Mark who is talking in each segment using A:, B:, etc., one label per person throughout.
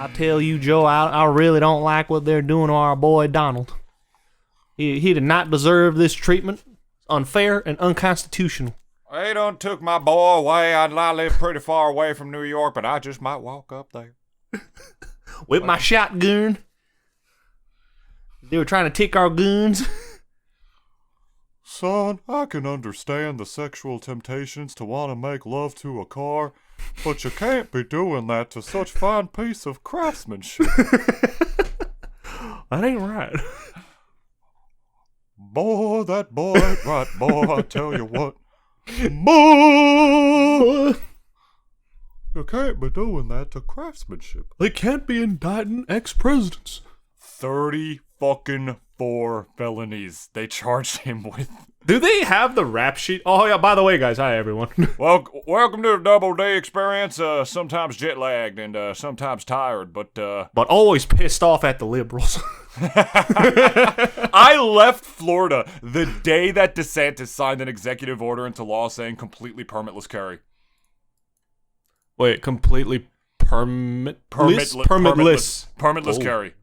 A: I tell you, Joe, I really don't like what they're doing to our boy Donald. He did not deserve this treatment. Unfair and unconstitutional.
B: They done took my boy away. I live pretty far away from New York, but I just might walk up there.
A: With my shotgun. They were trying to take our guns.
B: Son, I can understand the sexual temptations to want to make love to a car, but you can't be doing that to such fine piece of craftsmanship.
A: That ain't right.
B: Boy, that boy ain't right, boy, I tell you what. Boy! You can't be doing that to craftsmanship.
A: They can't be indicting ex-presidents.
B: 30 fucking 4 felonies they charged him with.
A: Do they have the rap sheet? Oh, yeah, by the way, guys. Hi, everyone.
B: Welcome to the Double D experience. Sometimes jet lagged and sometimes tired, but
A: always pissed off at the liberals.
B: I left Florida the day that DeSantis signed an executive order into law saying completely permitless carry.
A: Wait, completely permitless?
B: Permitless carry.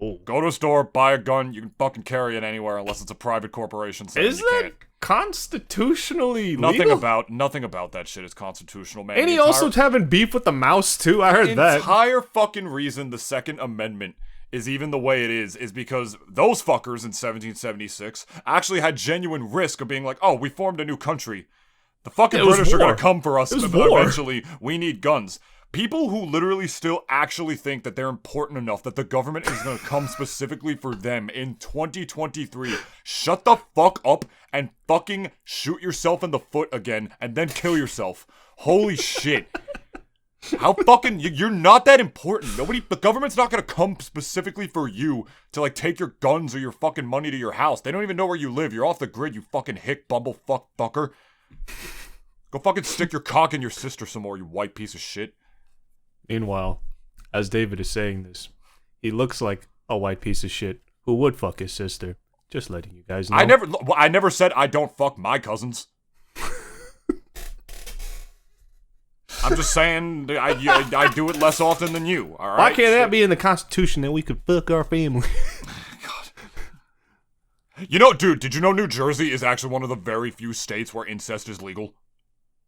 A: Oh.
B: Go to a store, buy a gun, you can fucking carry it anywhere unless it's a private corporation.
A: Is that constitutionally
B: legal?
A: legal?
B: Nothing about that shit is constitutional, man.
A: And he also having beef with the mouse, too. I heard that. The
B: entire fucking reason the Second Amendment is even the way it is because those fuckers in 1776 actually had genuine risk of being like, oh, we formed a new country. The fucking British are gonna come for us eventually. We need guns. People who literally still actually think that they're important enough that the government is going to come specifically for them in 2023, shut the fuck up and fucking shoot yourself in the foot again and then kill yourself. Holy shit. How fucking... You're not that important. The government's not going to come specifically for you to, like, take your guns or your fucking money to your house. They don't even know where you live. You're off the grid, you fucking hick bumblefuck fucker. Go fucking stick your cock in your sister some more, you white piece of shit.
A: Meanwhile, as David is saying this, he looks like a white piece of shit who would fuck his sister. Just letting you guys know.
B: I never said I don't fuck my cousins. I'm just saying I do it less often than you. All right.
A: Why can't that be in the Constitution that we could fuck our family?
B: God. You know, dude, did you know New Jersey is actually one of the very few states where incest is legal?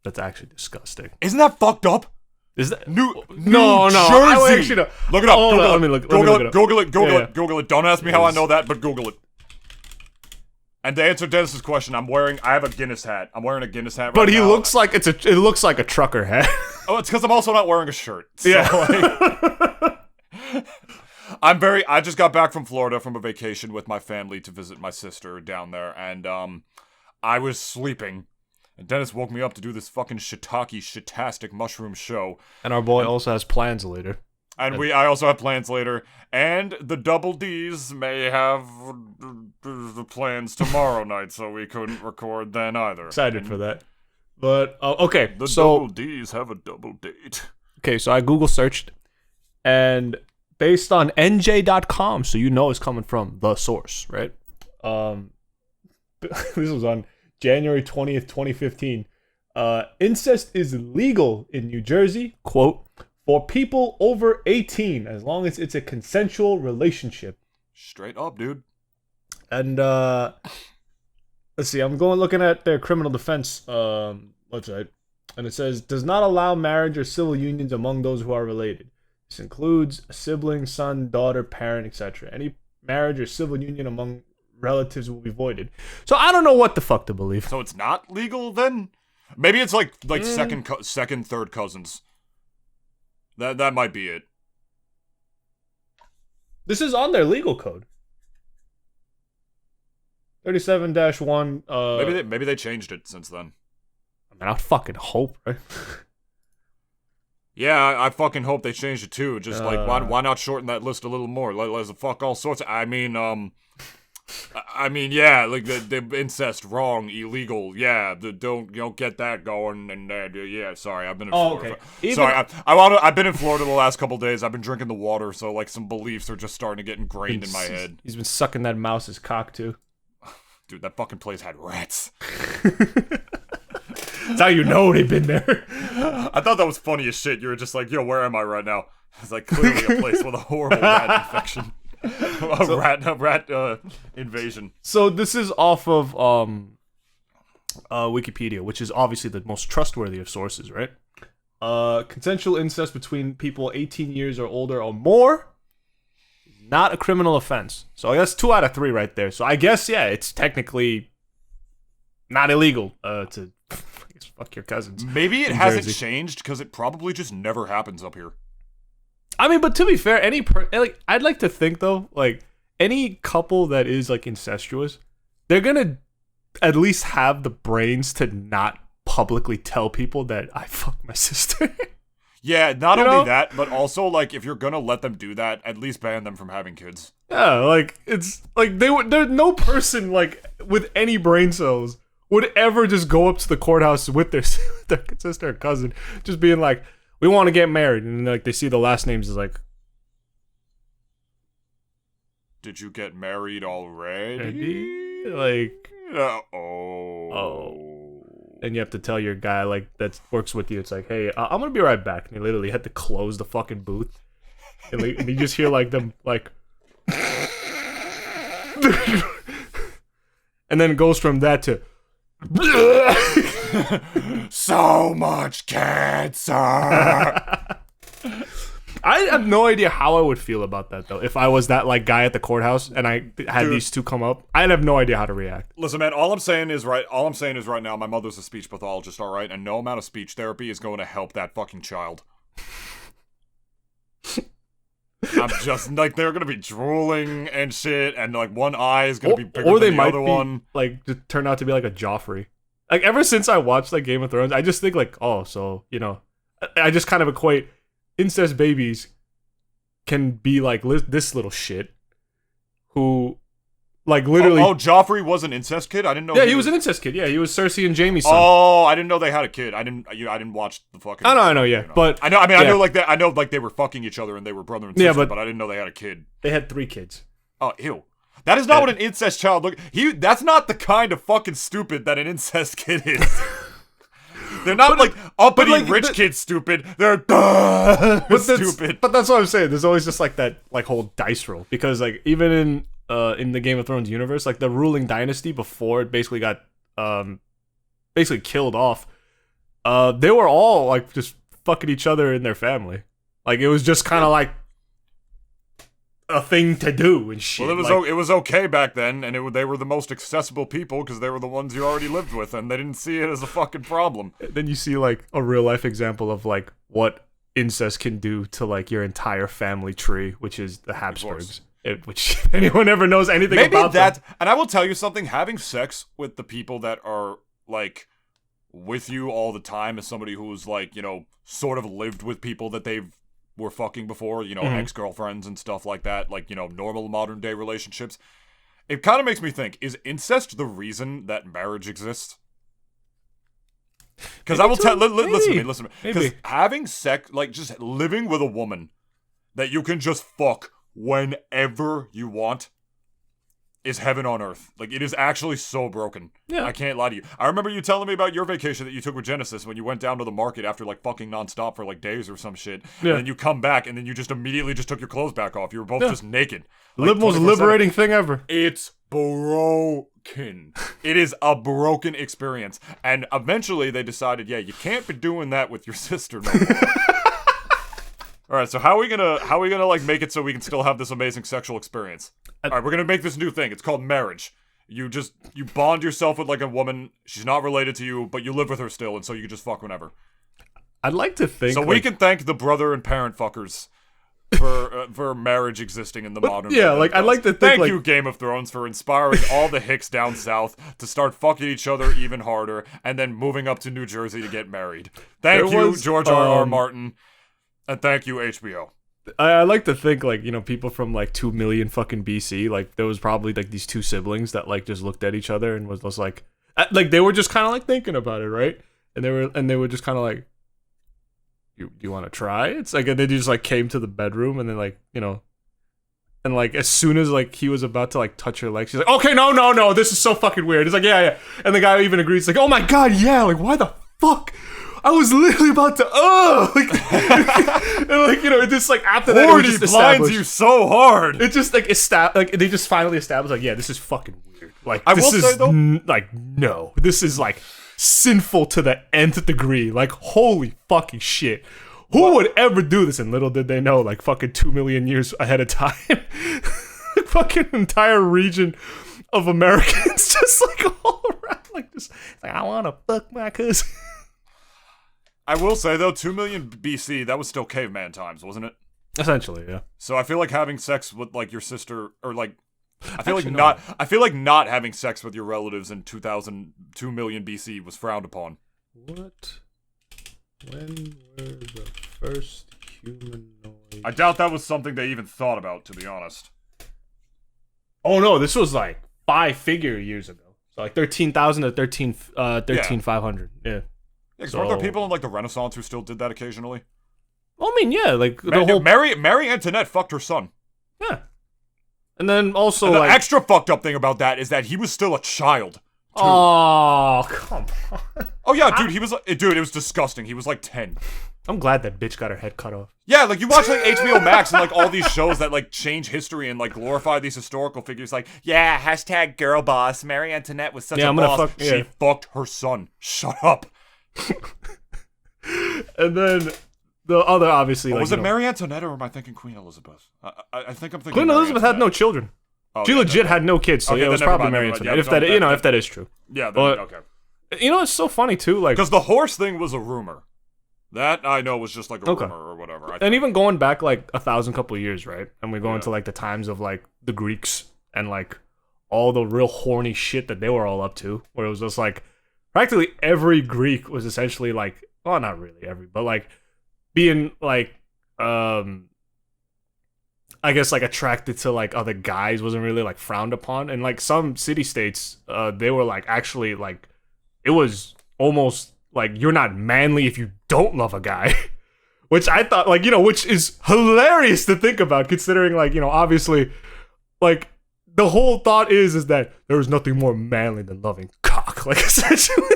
A: That's actually disgusting.
B: Isn't that fucked up?
A: Is that
B: New
A: Jersey?
B: Look it up.
A: Let me look it up.
B: Google it. Don't ask me how I know that, but Google it. And to answer Dennis's question, I have a Guinness hat. I'm wearing a Guinness hat right now.
A: But he looks like it looks like a trucker hat.
B: Oh, it's because I'm also not wearing a shirt. So
A: yeah.
B: I just got back from Florida from a vacation with my family to visit my sister down there, and I was sleeping. And Dennis woke me up to do this fucking shiitastic mushroom show.
A: And our boy also has plans later.
B: And I also have plans later. And the Double D's may have the plans tomorrow night, so we couldn't record then either.
A: Excited for that. But, okay.
B: The Double D's have a double date.
A: Okay, so I Google searched. And based on NJ.com, so you know it's coming from the source, right? This was on January 20th, 2015. Incest is legal in New Jersey, quote, for people over 18, as long as it's a consensual relationship.
B: Straight up, dude.
A: And, let's see, I'm looking at their criminal defense website, and it says, does not allow marriage or civil unions among those who are related. This includes a sibling, son, daughter, parent, etc. Any marriage or civil union among relatives will be voided. So I don't know what the fuck to believe.
B: So it's not legal then? Maybe it's like second, third cousins. That might be it.
A: This is on their legal code. 37-1.
B: Maybe they changed it since then.
A: I mean, I fucking hope, right?
B: Yeah, I fucking hope they changed it too. Just like why not shorten that list a little more? Let's fuck all sorts. I mean, yeah, like the incest wrong, illegal. Yeah, don't get that going. And yeah, sorry, I've been in Florida.
A: Okay.
B: Sorry, I've been in Florida the last couple days. I've been drinking the water, so like some beliefs are just starting to get ingrained in my head.
A: He's been sucking that mouse's cock too.
B: Dude, that fucking place had rats.
A: That's how you know they've been there.
B: I thought that was funny as shit. You were just like, yo, where am I right now? It's like clearly a place with a horrible rat infection. A rat invasion.
A: So this is off of Wikipedia, which is obviously the most trustworthy of sources, right? Consensual incest between people 18 years or older or more, not a criminal offense. So I guess 2 out of 3 right there. So I guess, yeah, it's technically not illegal to fuck your cousins.
B: Maybe it hasn't changed because it probably just never happens up here.
A: I mean, but to be fair, I'd like to think though, like any couple that is like incestuous, they're gonna at least have the brains to not publicly tell people that I fucked my sister.
B: Yeah, not only that, but also like if you're gonna let them do that, at least ban them from having kids.
A: Yeah, like it's like there's no person like with any brain cells would ever just go up to the courthouse with their sister or cousin, just being like, we want to get married, and like they see the last names is like,
B: did you get married already?
A: Like,
B: oh.
A: And you have to tell your guy like that works with you. It's like, hey, I'm gonna be right back. And he literally had to close the fucking booth, and you just hear like them like, and then it goes from that to.
B: So much cancer.
A: I have no idea how I would feel about that though. If I was that like guy at the courthouse and I had these two come up, I'd have no idea how to react.
B: Listen, man, all I'm saying is right now, my mother's a speech pathologist, all right, and no amount of speech therapy is going to help that fucking child. I'm just like they're gonna be drooling and shit, and like one eye is gonna be bigger than the other one.
A: Like just turn out to be like a Joffrey. Like ever since I watched like Game of Thrones, I just think like, oh, so I just kind of equate incest babies can be like this little shit who like literally.
B: Oh, Joffrey was an incest kid. I didn't know.
A: Yeah, he was an incest kid. Yeah, he was Cersei and Jaime's son.
B: Oh, I didn't know they had a kid. I didn't watch the fucking.
A: I know, yeah, but
B: I know. I mean, yeah. I know like that. I know like they were fucking each other and they were brother and sister.
A: Yeah,
B: but I didn't know they had a kid.
A: They had 3 kids.
B: Oh, ew. That is not what an incest child look. That's not the kind of fucking stupid that an incest kid is. They're not like uppity like, rich kids stupid. They're stupid.
A: But that's what I'm saying. There's always just like that like whole dice roll because like even in the Game of Thrones universe, like the ruling dynasty before it basically got basically killed off, they were all like just fucking each other in their family. Like it was just kind of like a thing to do and shit.
B: Well, it was okay back then, and they were the most accessible people because they were the ones you already lived with, and they didn't see it as a fucking problem.
A: Then you see like a real life example of like what incest can do to like your entire family tree, which is the Habsburgs. Which if anyone ever knows anything about that,
B: and I will tell you something: having sex with the people that are like with you all the time, as somebody who's like sort of lived with people that they've were fucking before, ex-girlfriends and stuff like that, like, normal modern day relationships. It kind of makes me think, is incest the reason that marriage exists? Because I will tell, listen to me, because having sex, like just living with a woman that you can just fuck whenever you want is heaven on earth. Like, it is actually so broken. Yeah. I can't lie to you. I remember you telling me about your vacation that you took with Genesis when you went down to the market after, like, fucking nonstop for, like, days or some shit. Yeah. And then you come back, and then you just immediately just took your clothes back off. You were both just naked.
A: Like, the most liberating thing ever.
B: It's broken. It is a broken experience. And eventually they decided, yeah, you can't be doing that with your sister no more. All right, so how are we gonna like make it so we can still have this amazing sexual experience? All right, we're gonna make this new thing. It's called marriage. You bond yourself with like a woman. She's not related to you, but you live with her still, and so you can just fuck whenever.
A: I'd like to think
B: so. We can thank the brother and parent fuckers for marriage existing in the modern.
A: Yeah, like I'd like to think.
B: Thank you, Game of Thrones, for inspiring all the Hicks down south to start fucking each other even harder, and then moving up to New Jersey to get married. Thank you, George R.R. Martin. And thank you, HBO.
A: I like to think, like, people from, like, 2 million fucking BC, like, there was probably, like, these 2 siblings that, like, just looked at each other and was just, like, they were just kind of, like, thinking about it, right? And they were just kind of, like, you want to try? It's, like, and they just, like, came to the bedroom and then, like, and, like, as soon as, like, he was about to, like, touch her leg, she's like, okay, no, this is so fucking weird. It's like, yeah. And the guy even agrees, like, oh my god, yeah, like, why the fuck? I was literally about to, and like, you know, it just like after that, it
B: Horny
A: was just
B: blinds
A: established.
B: you so hard.
A: It just like like they just finally established like, yeah, this is fucking weird. Like
B: I
A: this
B: will
A: is
B: say, though-
A: like no, this is like sinful to the nth degree. Like holy fucking shit. Who would ever do this? And little did they know, like fucking 2 million years ahead of time, fucking entire region of Americans just like all around like this. Like I want to fuck my cousin.
B: I will say though, 2 million BC, that was still caveman times, wasn't it?
A: Essentially, yeah.
B: So I feel like having sex with like your sister, or like, I feel
A: Actually,
B: like
A: no.
B: not. I feel like not having sex with your relatives in 2 million BC was frowned upon.
A: What? When were the first humanoids?
B: I doubt that was something they even thought about, to be honest.
A: Oh no, this was like 5-figure years ago. So like 13,000 to 13,500. Yeah.
B: Yeah, 'cause weren't there people in like the Renaissance who still did that occasionally?
A: Well, I mean, yeah, like the whole
B: Mary Antoinette fucked her son.
A: yeah. And then also
B: And the
A: like
B: extra fucked up thing about that is that he was still a child.
A: oh come on.
B: Oh yeah, dude, it was disgusting. He was like 10.
A: I'm glad that bitch got her head cut off.
B: Yeah, like you watch like HBO Max and like all these shows that like change history and like glorify these historical figures. Like, yeah, hashtag girl boss. Mary Antoinette was such a boss. She fucked her son. Shut up.
A: And then the other obviously like
B: Was it Mary Antoinette or am I thinking Queen Elizabeth? I think I'm thinking
A: Queen
B: Mary
A: Elizabeth had no
B: Antoinette.
A: children.
B: Oh,
A: she
B: yeah,
A: legit had no kids, so
B: Okay,
A: yeah, it was
B: then never
A: probably
B: mind,
A: Mary
B: never mind.
A: Antoinette.
B: Yeah,
A: if that if that is true.
B: Yeah,
A: But-
B: okay.
A: You know, it's so funny too, like
B: Because the horse thing was a rumor. That I know was just like a
A: Okay.
B: rumor or whatever.
A: and even going back like 1,000 couple of years, right? And we go
B: Yeah.
A: into like the times of like the Greeks and like all the real horny shit that they were all up to, where it was just like practically every Greek was essentially like, well, not really every, but like being like, I guess like attracted to like other guys wasn't really like frowned upon, and like some city states, they were like actually like it was almost like you're not manly if you don't love a guy. Which I thought, like, you know, which is hilarious to think about, considering, like, you know, obviously, like, the whole thought is that there is nothing more manly than loving cock. Like, essentially,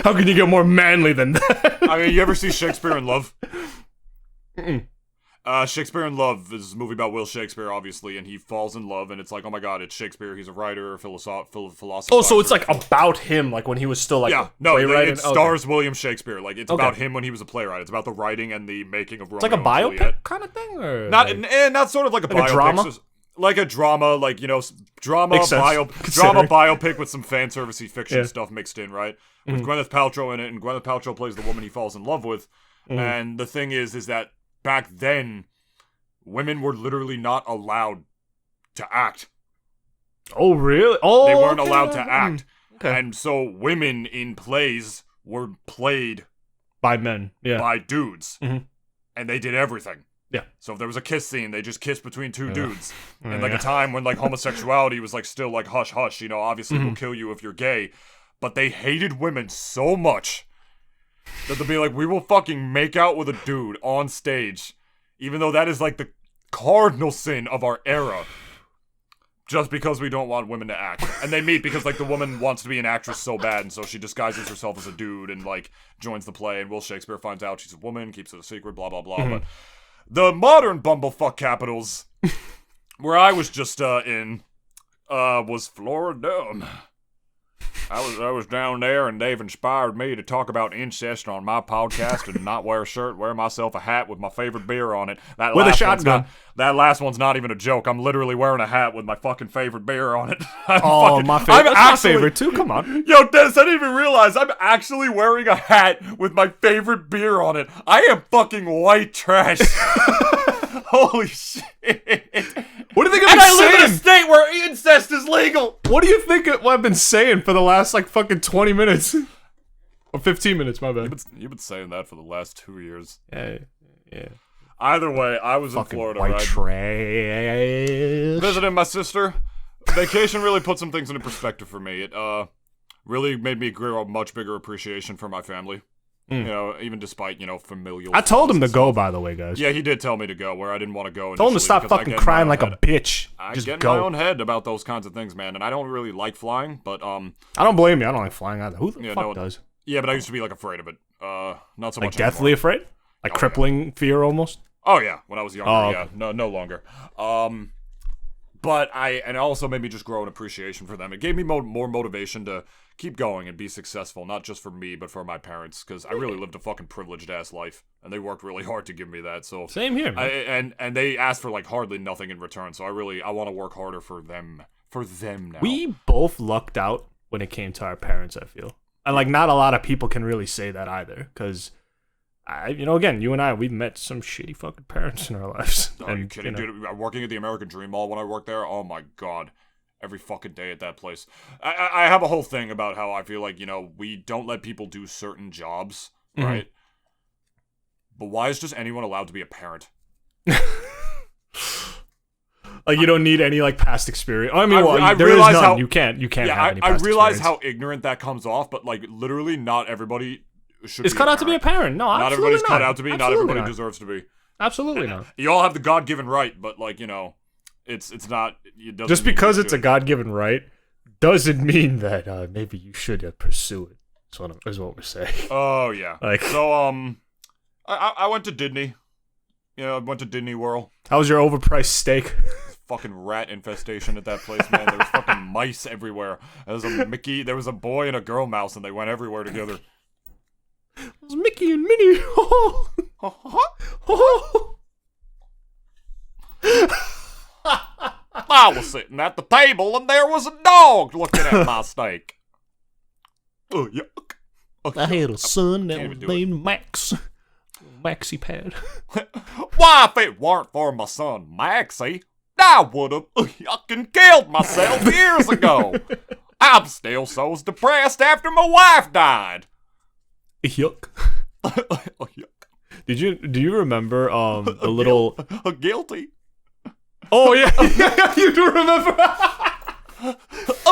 A: how can you get more manly than that?
B: I mean, you ever see Shakespeare in Love?
A: Mm-mm.
B: Shakespeare in Love is a movie about Will Shakespeare, obviously, and he falls in love, and it's like, oh my god, it's Shakespeare. He's a writer, a philosopher.
A: Oh, so it's like about him, like when he was still like
B: yeah,
A: a
B: no,
A: playwright.
B: it stars William Shakespeare. Like it's
A: Okay.
B: about him when he was a playwright. It's about the writing and the making of Romeo.
A: It's like a
B: and
A: biopic
B: Juliet.
A: kind of thing, or
B: Not,
A: like,
B: not sort of like a
A: Like a
B: biopic,
A: drama?
B: just like a drama, like you know, drama
A: Makes sense,
B: drama
A: considering.
B: biopic with some fan servicey fiction
A: Yeah.
B: stuff mixed in, right? With Gwyneth Paltrow in it, and Gwyneth Paltrow plays the woman he falls in love with. And the thing is that back then, women were literally not allowed to act.
A: oh really? Oh,
B: They weren't
A: okay,
B: allowed to
A: yeah,
B: act.
A: Okay.
B: And so women in plays were played
A: by men, yeah.
B: by dudes.
A: Mhm.
B: And they did everything.
A: Yeah.
B: So if there was a kiss scene, they just kissed between two dudes.
A: Yeah.
B: And like a time when like homosexuality was like still like hush hush, you know, obviously we'll kill you if you're gay. But they hated women so much that they'll be like, we will fucking make out with a dude on stage, even though that is like the cardinal sin of our era. Just because we don't want women to act. And they meet because like the woman wants to be an actress so bad, and so she disguises herself as a dude and like joins the play, and Will Shakespeare finds out she's a woman, keeps it a secret, blah blah blah. But the modern bumblefuck capitals where I was just in was Florida. I was down there, and they've inspired me to talk about incest on my podcast and not wear a shirt, wear myself a hat with my favorite beer on it. That
A: With a
B: last one's
A: shotgun.
B: that last one's not even a joke. I'm literally wearing a hat with my fucking favorite beer on it.
A: Oh, my favorite. That's my favorite too. Come on.
B: Yo, Dennis, I didn't even realize I'm actually wearing a hat with my favorite beer on it. I am fucking white trash. Holy shit.
A: What do you think
B: And
A: I've
B: I live in a
A: been saying?
B: state where incest is legal.
A: What do you think what I've been saying for the last like fucking 20 minutes? Or 15 minutes, my bad.
B: You've been saying that for the last 2 years.
A: Yeah, yeah.
B: Either way, I was
A: Fucking
B: in Florida,
A: white
B: right?
A: trash.
B: Visiting my sister. Vacation really put some things into perspective for me. It really made me grow a much bigger appreciation for my family. You know, even despite, you know, familial.
A: I told him to
B: flaws and
A: go,
B: stuff.
A: by the way, guys.
B: Yeah, he did tell me to go where I didn't want to go.
A: Told him to
B: initially
A: stop
B: because I
A: fucking
B: get in my
A: crying
B: own
A: like
B: head.
A: a bitch.
B: I
A: Just
B: get in
A: go.
B: my own head about those kinds of things, man, and I don't really like flying, but
A: I don't blame you. I don't like flying either. Who the
B: Yeah,
A: fuck
B: no,
A: does?
B: yeah, but I used to be like afraid of it. Not so
A: Like
B: much
A: deathly
B: anymore.
A: afraid? Like
B: Oh, yeah.
A: crippling fear almost?
B: Oh yeah, when I was younger,
A: Oh,
B: yeah,
A: okay.
B: no longer. But it also made me just grow an appreciation for them. It gave me more motivation to keep going and be successful, not just for me, but for my parents, because I really lived a fucking privileged ass life, and they worked really hard to give me that. So
A: Same here, man.
B: and they asked for like hardly nothing in return. So I want to work harder for them now.
A: We both lucked out when it came to our parents, I feel. And like not a lot of people can really say that either, because again, you and I, we've met some shitty fucking parents in our lives.
B: Are you kidding, dude? Working at the American Dream Mall when I worked there, oh my god. Every fucking day at that place. I have a whole thing about how I feel like, we don't let people do certain jobs, right? But why is just anyone allowed to be a parent?
A: Like you don't need any like past experience. I mean,
B: I
A: there is
B: realize
A: none.
B: how
A: You can't
B: yeah,
A: have any
B: I
A: past
B: realize
A: experience.
B: how ignorant that comes off, but like literally not everybody should
A: It's
B: be
A: cut
B: a
A: out to be a
B: parent.
A: parent. No,
B: Not
A: absolutely
B: everybody's cut out to be, not
A: Absolutely
B: everybody
A: not.
B: deserves to be.
A: Absolutely not.
B: You all have the God-given right, but like, it's not it doesn't
A: Just
B: mean
A: because
B: you
A: it's a
B: should.
A: God-given right doesn't mean that maybe you should pursue it. Is what we're saying.
B: Oh yeah.
A: Like-
B: so I went to Disney. I went to Disney World.
A: How was your overpriced steak?
B: Fucking rat infestation at that place, man. There was fucking mice everywhere. There was a boy and a girl mouse, and they went everywhere together.
A: It was Mickey and Minnie.
B: I was sitting at the table, and there was a dog looking at my steak. Oh, yuck.
A: I had a son that
B: Can't
A: was
B: even do it.
A: named Max. Maxie Pad.
B: Why, if it weren't for my son Maxie, I would have fucking killed myself years ago. I'm still so depressed after my wife died.
A: Yuck.
B: Oh, yuck.
A: Do you remember the little
B: Guilty.
A: Oh yeah, you do remember?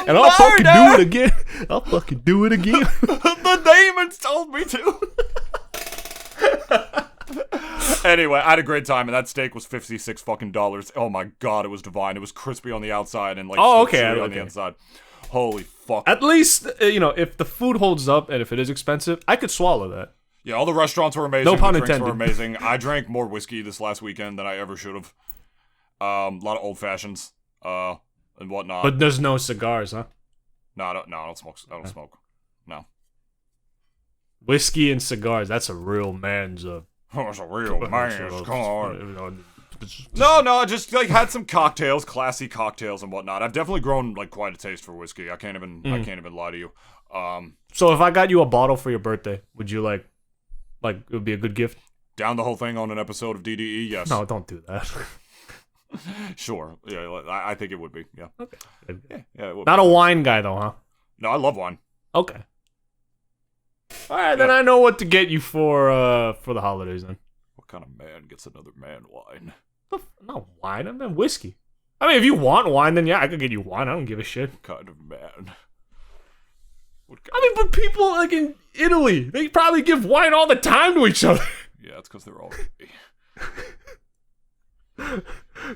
A: And I'll fucking
B: Murder!
A: do it again. I'll fucking do it again.
B: The demons told me to. Anyway, I had a great time, and that steak was $56 fucking dollars. Oh my god, it was divine. It was crispy on the outside and like chewy on the inside. Holy fuck.
A: At least if the food holds up and if it is expensive, I could swallow that.
B: Yeah, all the restaurants were amazing.
A: No pun
B: the drinks
A: intended.
B: were amazing. I drank more whiskey this last weekend than I ever should have. A lot of old fashions, and whatnot.
A: But there's no cigars, huh?
B: No, I don't smoke. I don't smoke. No.
A: Whiskey and cigars. That's a real man's.
B: Oh, it's a real man's car. No, just like had some cocktails, classy cocktails and whatnot. I've definitely grown like quite a taste for whiskey. I can't even lie to you.
A: So if I got you a bottle for your birthday, would you like it would be a good gift?
B: Down the whole thing on an episode of DDE, yes.
A: No, don't do that.
B: Sure. Yeah, I think it would be. Yeah.
A: Okay.
B: Yeah, it would
A: Not a wine guy though, huh?
B: No, I love wine.
A: Okay. All right, then I know what to get you for the holidays then.
B: What kind of man gets another man wine?
A: Not wine, I meant whiskey. I mean, if you want wine, then yeah, I could get you wine. I don't give a shit.
B: What kind of man?
A: I mean, but people like in Italy, they probably give wine all the time to each other.
B: Yeah, it's because they're all gay.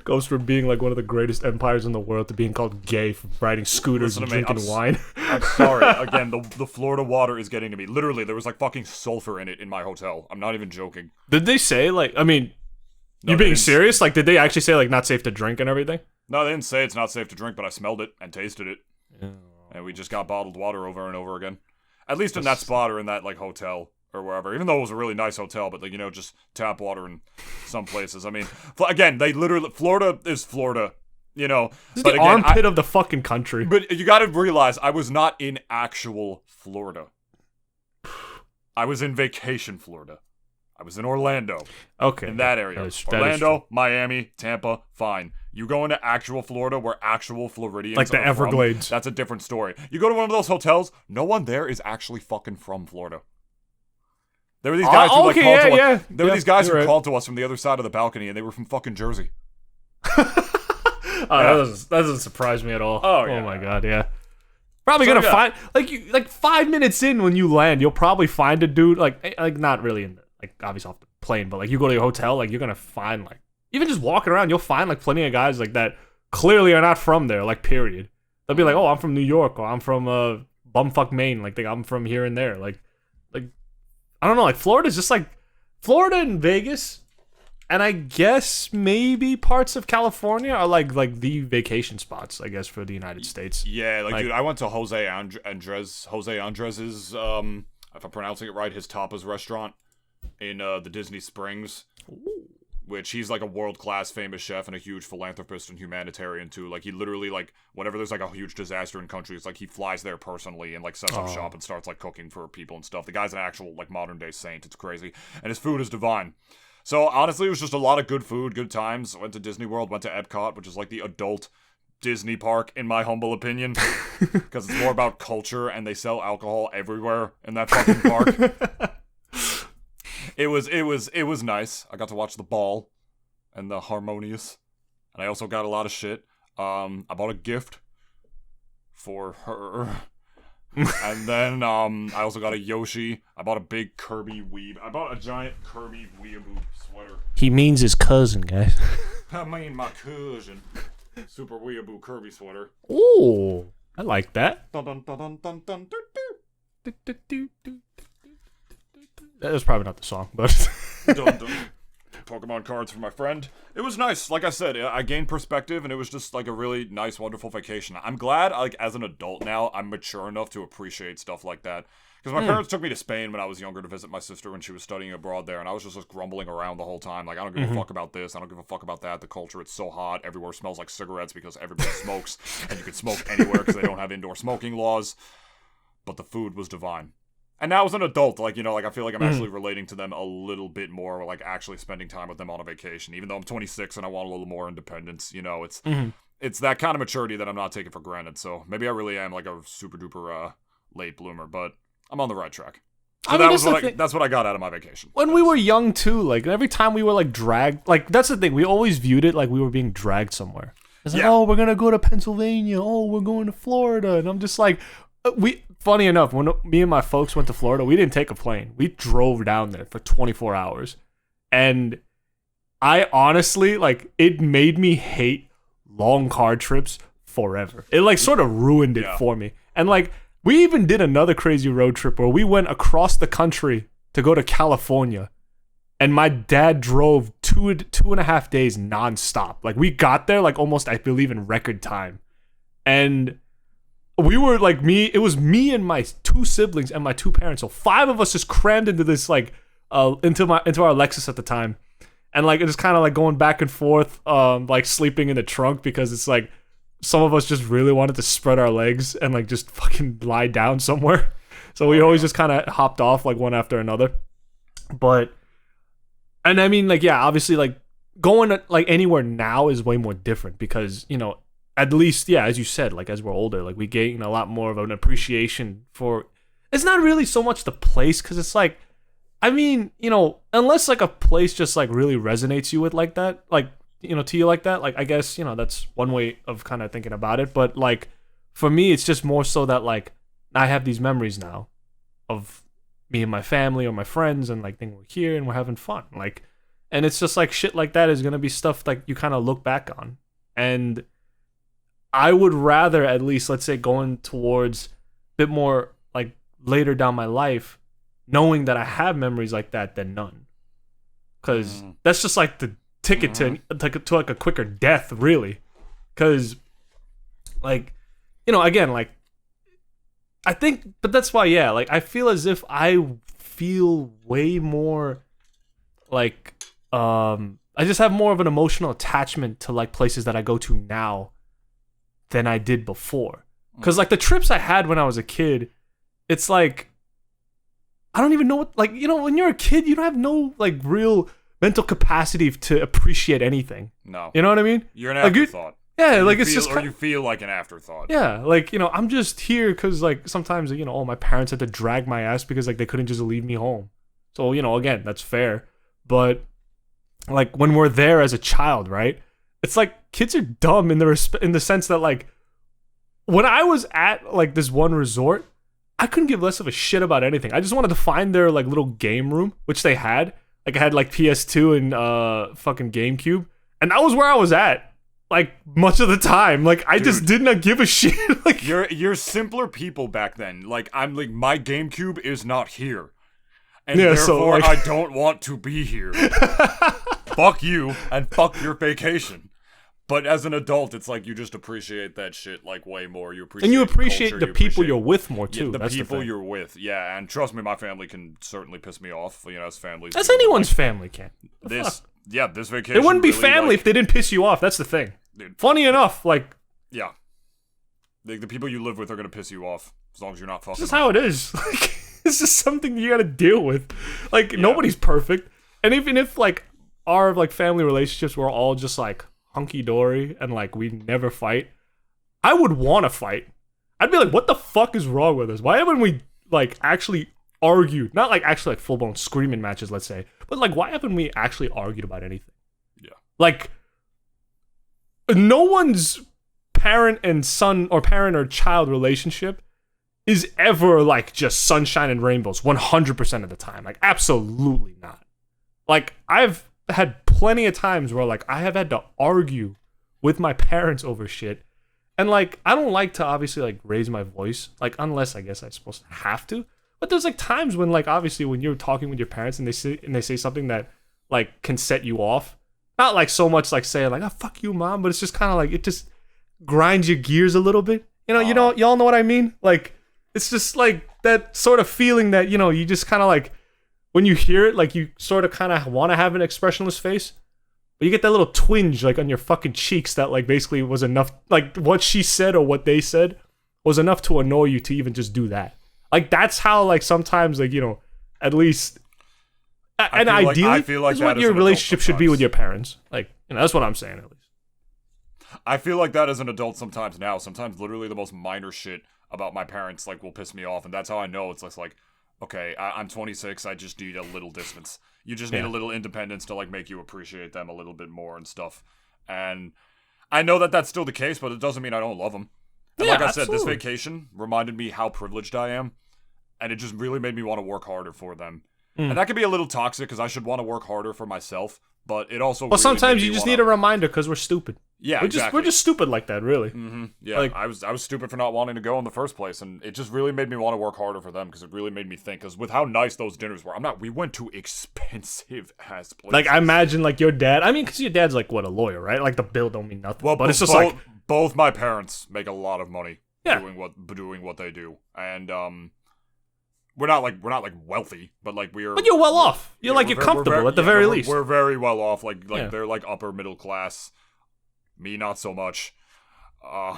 A: Goes from being like one of the greatest empires in the world to being called gay for riding scooters
B: Listen
A: and
B: to me,
A: drinking wine.
B: I'm sorry. Again, the Florida water is getting to me. Literally, there was like fucking sulfur in it in my hotel. I'm not even joking.
A: Did they say like? I mean,
B: No,
A: you
B: they
A: being
B: didn't-
A: serious? Like, did they actually say like not safe to drink and everything?
B: No, they didn't say it's not safe to drink, but I smelled it and tasted it. And we just got bottled water over and over again. At least in that spot or in that like hotel or wherever. Even though it was a really nice hotel, but like just tap water in some places. I mean, again, they literally Florida is Florida.
A: This is
B: But
A: the
B: again,
A: armpit of the fucking country.
B: But you got to realize I was not in actual Florida. I was in vacation Florida. I was in Orlando.
A: Okay,
B: In that area.
A: that is
B: Orlando, Miami, Tampa, fine. You go into actual Florida where actual Floridians
A: Like the
B: are from,
A: Everglades.
B: that's a different story. You go to one of those hotels, no one there is actually fucking from Florida. There were these guys who like
A: okay,
B: called to
A: yeah,
B: us. There were
A: yeah,
B: these guys
A: you're
B: who
A: right.
B: called to us from the other side of the balcony, and they were from fucking Jersey.
A: That doesn't surprise me at all.
B: Oh, yeah.
A: Oh my god, yeah. Probably
B: So,
A: gonna
B: yeah.
A: find like 5 minutes in when you land, you'll probably find a dude like not really in like obviously off the plane, but like you go to your hotel, like you're gonna find like even just walking around, you'll find like plenty of guys like that clearly are not from there. Like period. They'll be like, oh, I'm from New York or I'm from bumfuck Maine. Like I'm from here and there. Like I don't know, like Florida's just like Florida and Vegas, and I guess maybe parts of California are like the vacation spots, I guess, for the United States.
B: Yeah, like dude, I went to Jose Andres's, if I'm pronouncing it right, his tapas restaurant in the Disney Springs.
A: Ooh.
B: Which he's like a world-class famous chef and a huge philanthropist and humanitarian too. Like he literally like whenever there's like a huge disaster in countries, like he flies there personally and like sets up shop and starts like cooking for people and stuff. The guy's an actual like modern day saint. It's crazy. And his food is divine. So honestly, it was just a lot of good food, good times. Went to Disney World, went to Epcot, which is like the adult Disney park in my humble opinion. Because it's more about culture and they sell alcohol everywhere in that fucking park. It was nice. I got to watch the ball and the harmonious. And I also got a lot of shit. I bought a gift for her. And then I also got a Yoshi. I bought a big Kirby I bought a giant Kirby weeaboo sweater.
A: He means his cousin, guys.
B: I mean my cousin. Super weeaboo Kirby sweater.
A: Ooh, I like that.
B: Dun, dun, dun, dun, dun, dun, dun, dun.
A: That was probably not the song, but
B: Dun, dun. Pokemon cards for my friend. It was nice. Like I said, I gained perspective, and it was just like a really nice, wonderful vacation. I'm glad, like as an adult now, I'm mature enough to appreciate stuff like that. Because my parents took me to Spain when I was younger to visit my sister when she was studying abroad there, and I was just grumbling around the whole time. Like, I don't give a fuck about this. I don't give a fuck about that. The culture, it's so hot. Everywhere smells like cigarettes because everybody smokes, and you can smoke anywhere because they don't have indoor smoking laws. But the food was divine. And now as an adult, like, you know, like I feel like I'm actually relating to them a little bit more, like actually spending time with them on a vacation. Even though I'm 26 and I want a little more independence, you know, it's that kind of maturity that I'm not taking for granted. So maybe I really am like a super duper late bloomer, but I'm on the right track. So that's what I got out of my vacation.
A: When we were young too, like every time we were like dragged, like that's the thing, we always viewed it like we were being dragged somewhere. It's like, oh, we're gonna go to Pennsylvania, oh, we're going to Florida, and I'm just like, funny enough, when me and my folks went to Florida, we didn't take a plane. We drove down there for 24 hours. And I honestly, like, it made me hate long car trips forever. It, like, sort of ruined it for me. And, like, we even did another crazy road trip where we went across the country to go to California. And my dad drove 2.5 days nonstop. Like, we got there, like, almost, I believe, in record time. And we were like it was me and my 2 siblings and my 2 parents. So 5 of us just crammed into this like into our Lexus at the time. And like it was kind of like going back and forth, like sleeping in the trunk because it's like some of us just really wanted to spread our legs and like just fucking lie down somewhere. So we always just kind of hopped off like one after another. But and I mean like yeah, obviously like going like anywhere now is way more different because, you know, at least, yeah, as you said, like as we're older, like we gain a lot more of an appreciation for. It's not really so much the place because it's like, I mean, you know, unless like a place just like really resonates you with like that, like you know, to you like that, like I guess you know that's one way of kind of thinking about it. But like for me, it's just more so that like I have these memories now of me and my family or my friends, and like then we're here and we're having fun, like, and it's just like shit like that is gonna be stuff like you kind of look back on and. I would rather at least, let's say, going towards a bit more like later down my life, knowing that I have memories like that than none. Because that's just like the ticket to like a quicker death, really. Because, like, you know, again, like, I think, but that's why, yeah, like, I feel as if I feel way more like, I just have more of an emotional attachment to like places that I go to now than I did before. Because like the trips I had when I was a kid, it's like I don't even know what, like, you know, when you're a kid you don't have no like real mental capacity to appreciate anything.
B: No,
A: you know what I mean?
B: You're an afterthought.
A: Yeah, like it's just
B: or you feel like an afterthought.
A: Yeah, like, you know, I'm just here because like sometimes, you know, oh, my parents had to drag my ass because like they couldn't just leave me home. So, you know, again, that's fair. But like when we're there as a child, right? It's like kids are dumb in the sense that like when I was at like this one resort, I couldn't give less of a shit about anything. I just wanted to find their like little game room, which they had. Like I had like PS2 and fucking GameCube, and that was where I was at. Like much of the time, like I just did not give a shit. Like
B: you're simpler people back then. Like I'm like my GameCube is not here. and
A: Yeah, so,
B: therefore
A: like-
B: I don't want to be here. Fuck you, and fuck your vacation. But as an adult, it's like you just appreciate that shit like way more. You appreciate
A: And you appreciate
B: culture,
A: the people you're with more
B: yeah,
A: too.
B: the
A: That's
B: people
A: the thing.
B: you're with, yeah. And trust me, my family can certainly piss me off. You know, as families.
A: As
B: do.
A: anyone's family can.
B: This, yeah, this vacation.
A: It wouldn't be
B: really,
A: family
B: like,
A: if they didn't piss you off. That's the thing.
B: Dude.
A: Funny enough, like
B: yeah. The people you live with are gonna piss you off as long as you're not fucking.
A: this is how it is. Like, it's just something you gotta deal with. Like nobody's perfect, and even if like our like family relationships were all just like hunky dory and like we never fight, I would want to fight. I'd be like, what the fuck is wrong with us? Why haven't we like actually argued? Not like actually like full blown screaming matches, let's say, but like why haven't we actually argued about anything?
B: Yeah.
A: Like no one's parent and son or parent or child relationship is ever like just sunshine and rainbows 100% of the time. Like absolutely not. Like I've had plenty of times where like I have had to argue with my parents over shit. And like I don't like to obviously like raise my voice, like unless I guess I'm supposed to have to. But there's like times when like obviously when you're talking with your parents and they say something that like can set you off. Not like so much like saying like, oh fuck you mom, but it's just kind of like it just grinds your gears a little bit. Y'all know what I mean? Like it's just like that sort of feeling that, you just kind of like when you hear it, like you sort of kind of want to have an expressionless face, but you get that little twinge like on your fucking cheeks that like basically was enough, like what she said or what they said was enough to annoy you to even just do that. Like that's how like sometimes like, at least and ideally
B: I feel like
A: is
B: that
A: what
B: as
A: your
B: an adult
A: relationship should be with
B: sometimes.
A: your parents. Like, that's what I'm saying at least.
B: I feel like that as an adult sometimes now. Sometimes literally the most minor shit about my parents like will piss me off, and that's how I know it's just like, okay, I'm 26. I just need a little distance. You just need a little independence to like make you appreciate them a little bit more and stuff. And I know that that's still the case, but it doesn't mean I don't love them. And
A: Yeah,
B: like I said, this
A: absolutely.
B: vacation reminded me how privileged I am, and it just really made me want to work harder for them.
A: Mm.
B: And that could be a little toxic because I should want to work harder for myself, but it also.
A: Well, sometimes you just need a reminder because we're stupid.
B: Yeah,
A: We're just stupid like that, really.
B: Mm-hmm. Yeah,
A: Like-
B: I was stupid for not wanting to go in the first place, and it just really made me want to work harder for them because it really made me think. Because with how nice those dinners were, we went to expensive ass places.
A: Like I imagine, like your dad. I mean, because your dad's like what, a lawyer, right? Like the bill don't mean nothing.
B: well,
A: but it's just like
B: both my parents make a lot of money
A: Yeah.
B: doing what they do, and we're not wealthy, but like we're.
A: But you're well off. You're like you're comfortable at the very least.
B: We're very well off. Like
A: Yeah.
B: they're like upper middle class. Me, not so much. But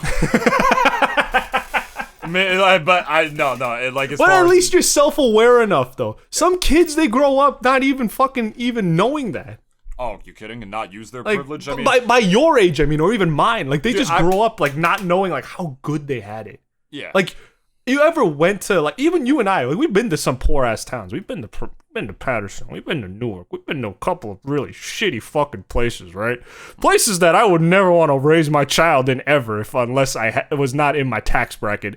B: I no. It, like as
A: But
B: far
A: at
B: as-
A: least you're self-aware enough, though. Some kids they grow up not even fucking even knowing that.
B: Oh, you kidding? And not use their
A: Like
B: privilege? I mean,
A: by your age, I mean, or even mine. Like they
B: Dude,
A: just grow up like not knowing like how good they had it.
B: yeah.
A: Like you ever went to like even you and I, like we've been to some poor ass towns. We've been to Patterson. We've been to Newark. We've been to a couple of really shitty fucking places, right? Places that I would never want to raise my child in ever, unless I was not in my tax bracket.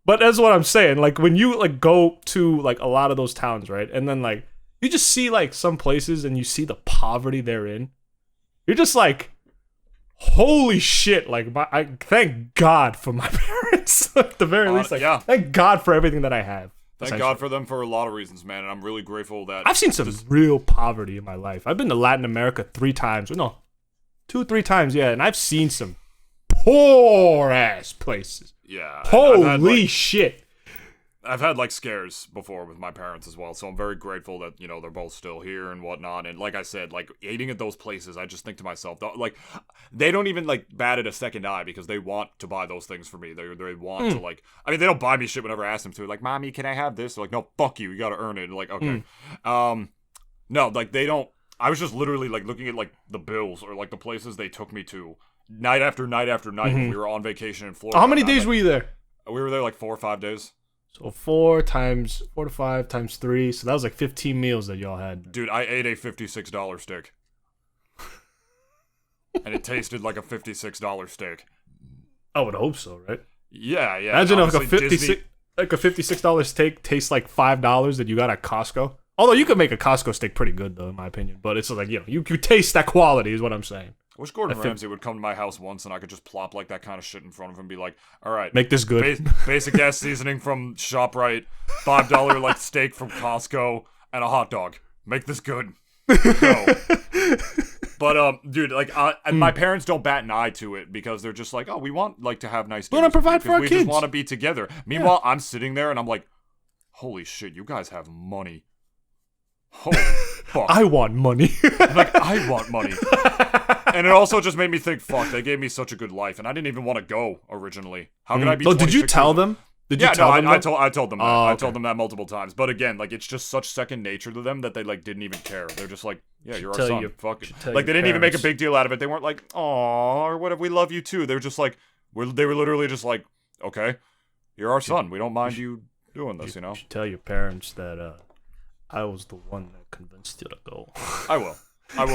A: But that's what I'm saying. Like when you like go to like a lot of those towns, right? And then like you just see like some places and you see the poverty they're in. You're just like, holy shit! Like I thank God for my parents at the very least. Like
B: yeah.
A: thank God for everything that I have.
B: Thank God for them for a lot of reasons, man. And I'm really grateful that
A: I've seen some real poverty in my life. I've been to Latin America 3 times. No, 2-3 times, yeah. And I've seen some poor ass places.
B: yeah.
A: Holy shit.
B: I've had like scares before with my parents as well, so I'm very grateful that they're both still here and whatnot. And like I said, like eating at those places, I just think to myself, like they don't even like bat at a second eye because they want to buy those things for me. They want to like. I mean, they don't buy me shit whenever I ask them to. Like, mommy, can I have this? They're like, no, fuck you. You got to earn it. And like, okay, no, like they don't. I was just literally like looking at like the bills or like the places they took me to night after night after night. When we were on vacation in Florida.
A: How many days were you there?
B: We were there like 4 or 5 days.
A: So 4 to 5 times 3. So that was like 15 meals that y'all had.
B: Dude, I ate a $56 steak. And it tasted like a $56 steak.
A: I would hope so, right?
B: Yeah.
A: Imagine like a
B: Honestly, Disney-
A: $56 steak tastes like $5 that you got at Costco. Although you could make a Costco steak pretty good though, in my opinion. But it's like, you taste that quality is what I'm saying.
B: I wish Gordon Ramsay would come to my house once and I could just plop like that kind of shit in front of him and be like, all right,
A: Make this good.
B: basic ass seasoning from ShopRite, $5 like steak from Costco. and a hot dog. Make this good. Go. But dude, like, and my parents don't bat an eye to it because they're just like, oh, we want like to have nice.
A: We want to provide for our
B: we
A: kids.
B: just want to be together. Meanwhile, I'm sitting there and I'm like, holy shit, you guys have money. Holy fuck.
A: I want money.
B: Like, I want money. And it also just made me think, fuck, they gave me such a good life, and I didn't even want to go originally. How could I be?
A: Oh, did you tell them? Did you tell them?
B: I told them that.
A: Oh,
B: I
A: okay.
B: told them that multiple times. But again, like, it's just such second nature to them that they like didn't even care. They're just like, yeah, you're our son. Fuck it. Like, they didn't even make a big deal out of it. They weren't like, aw, or what if we love you too. They were just like, they were literally just like, okay, you're our son. We don't mind you doing this, you know?
A: You should tell your parents that I was the one that convinced you to go.
B: I will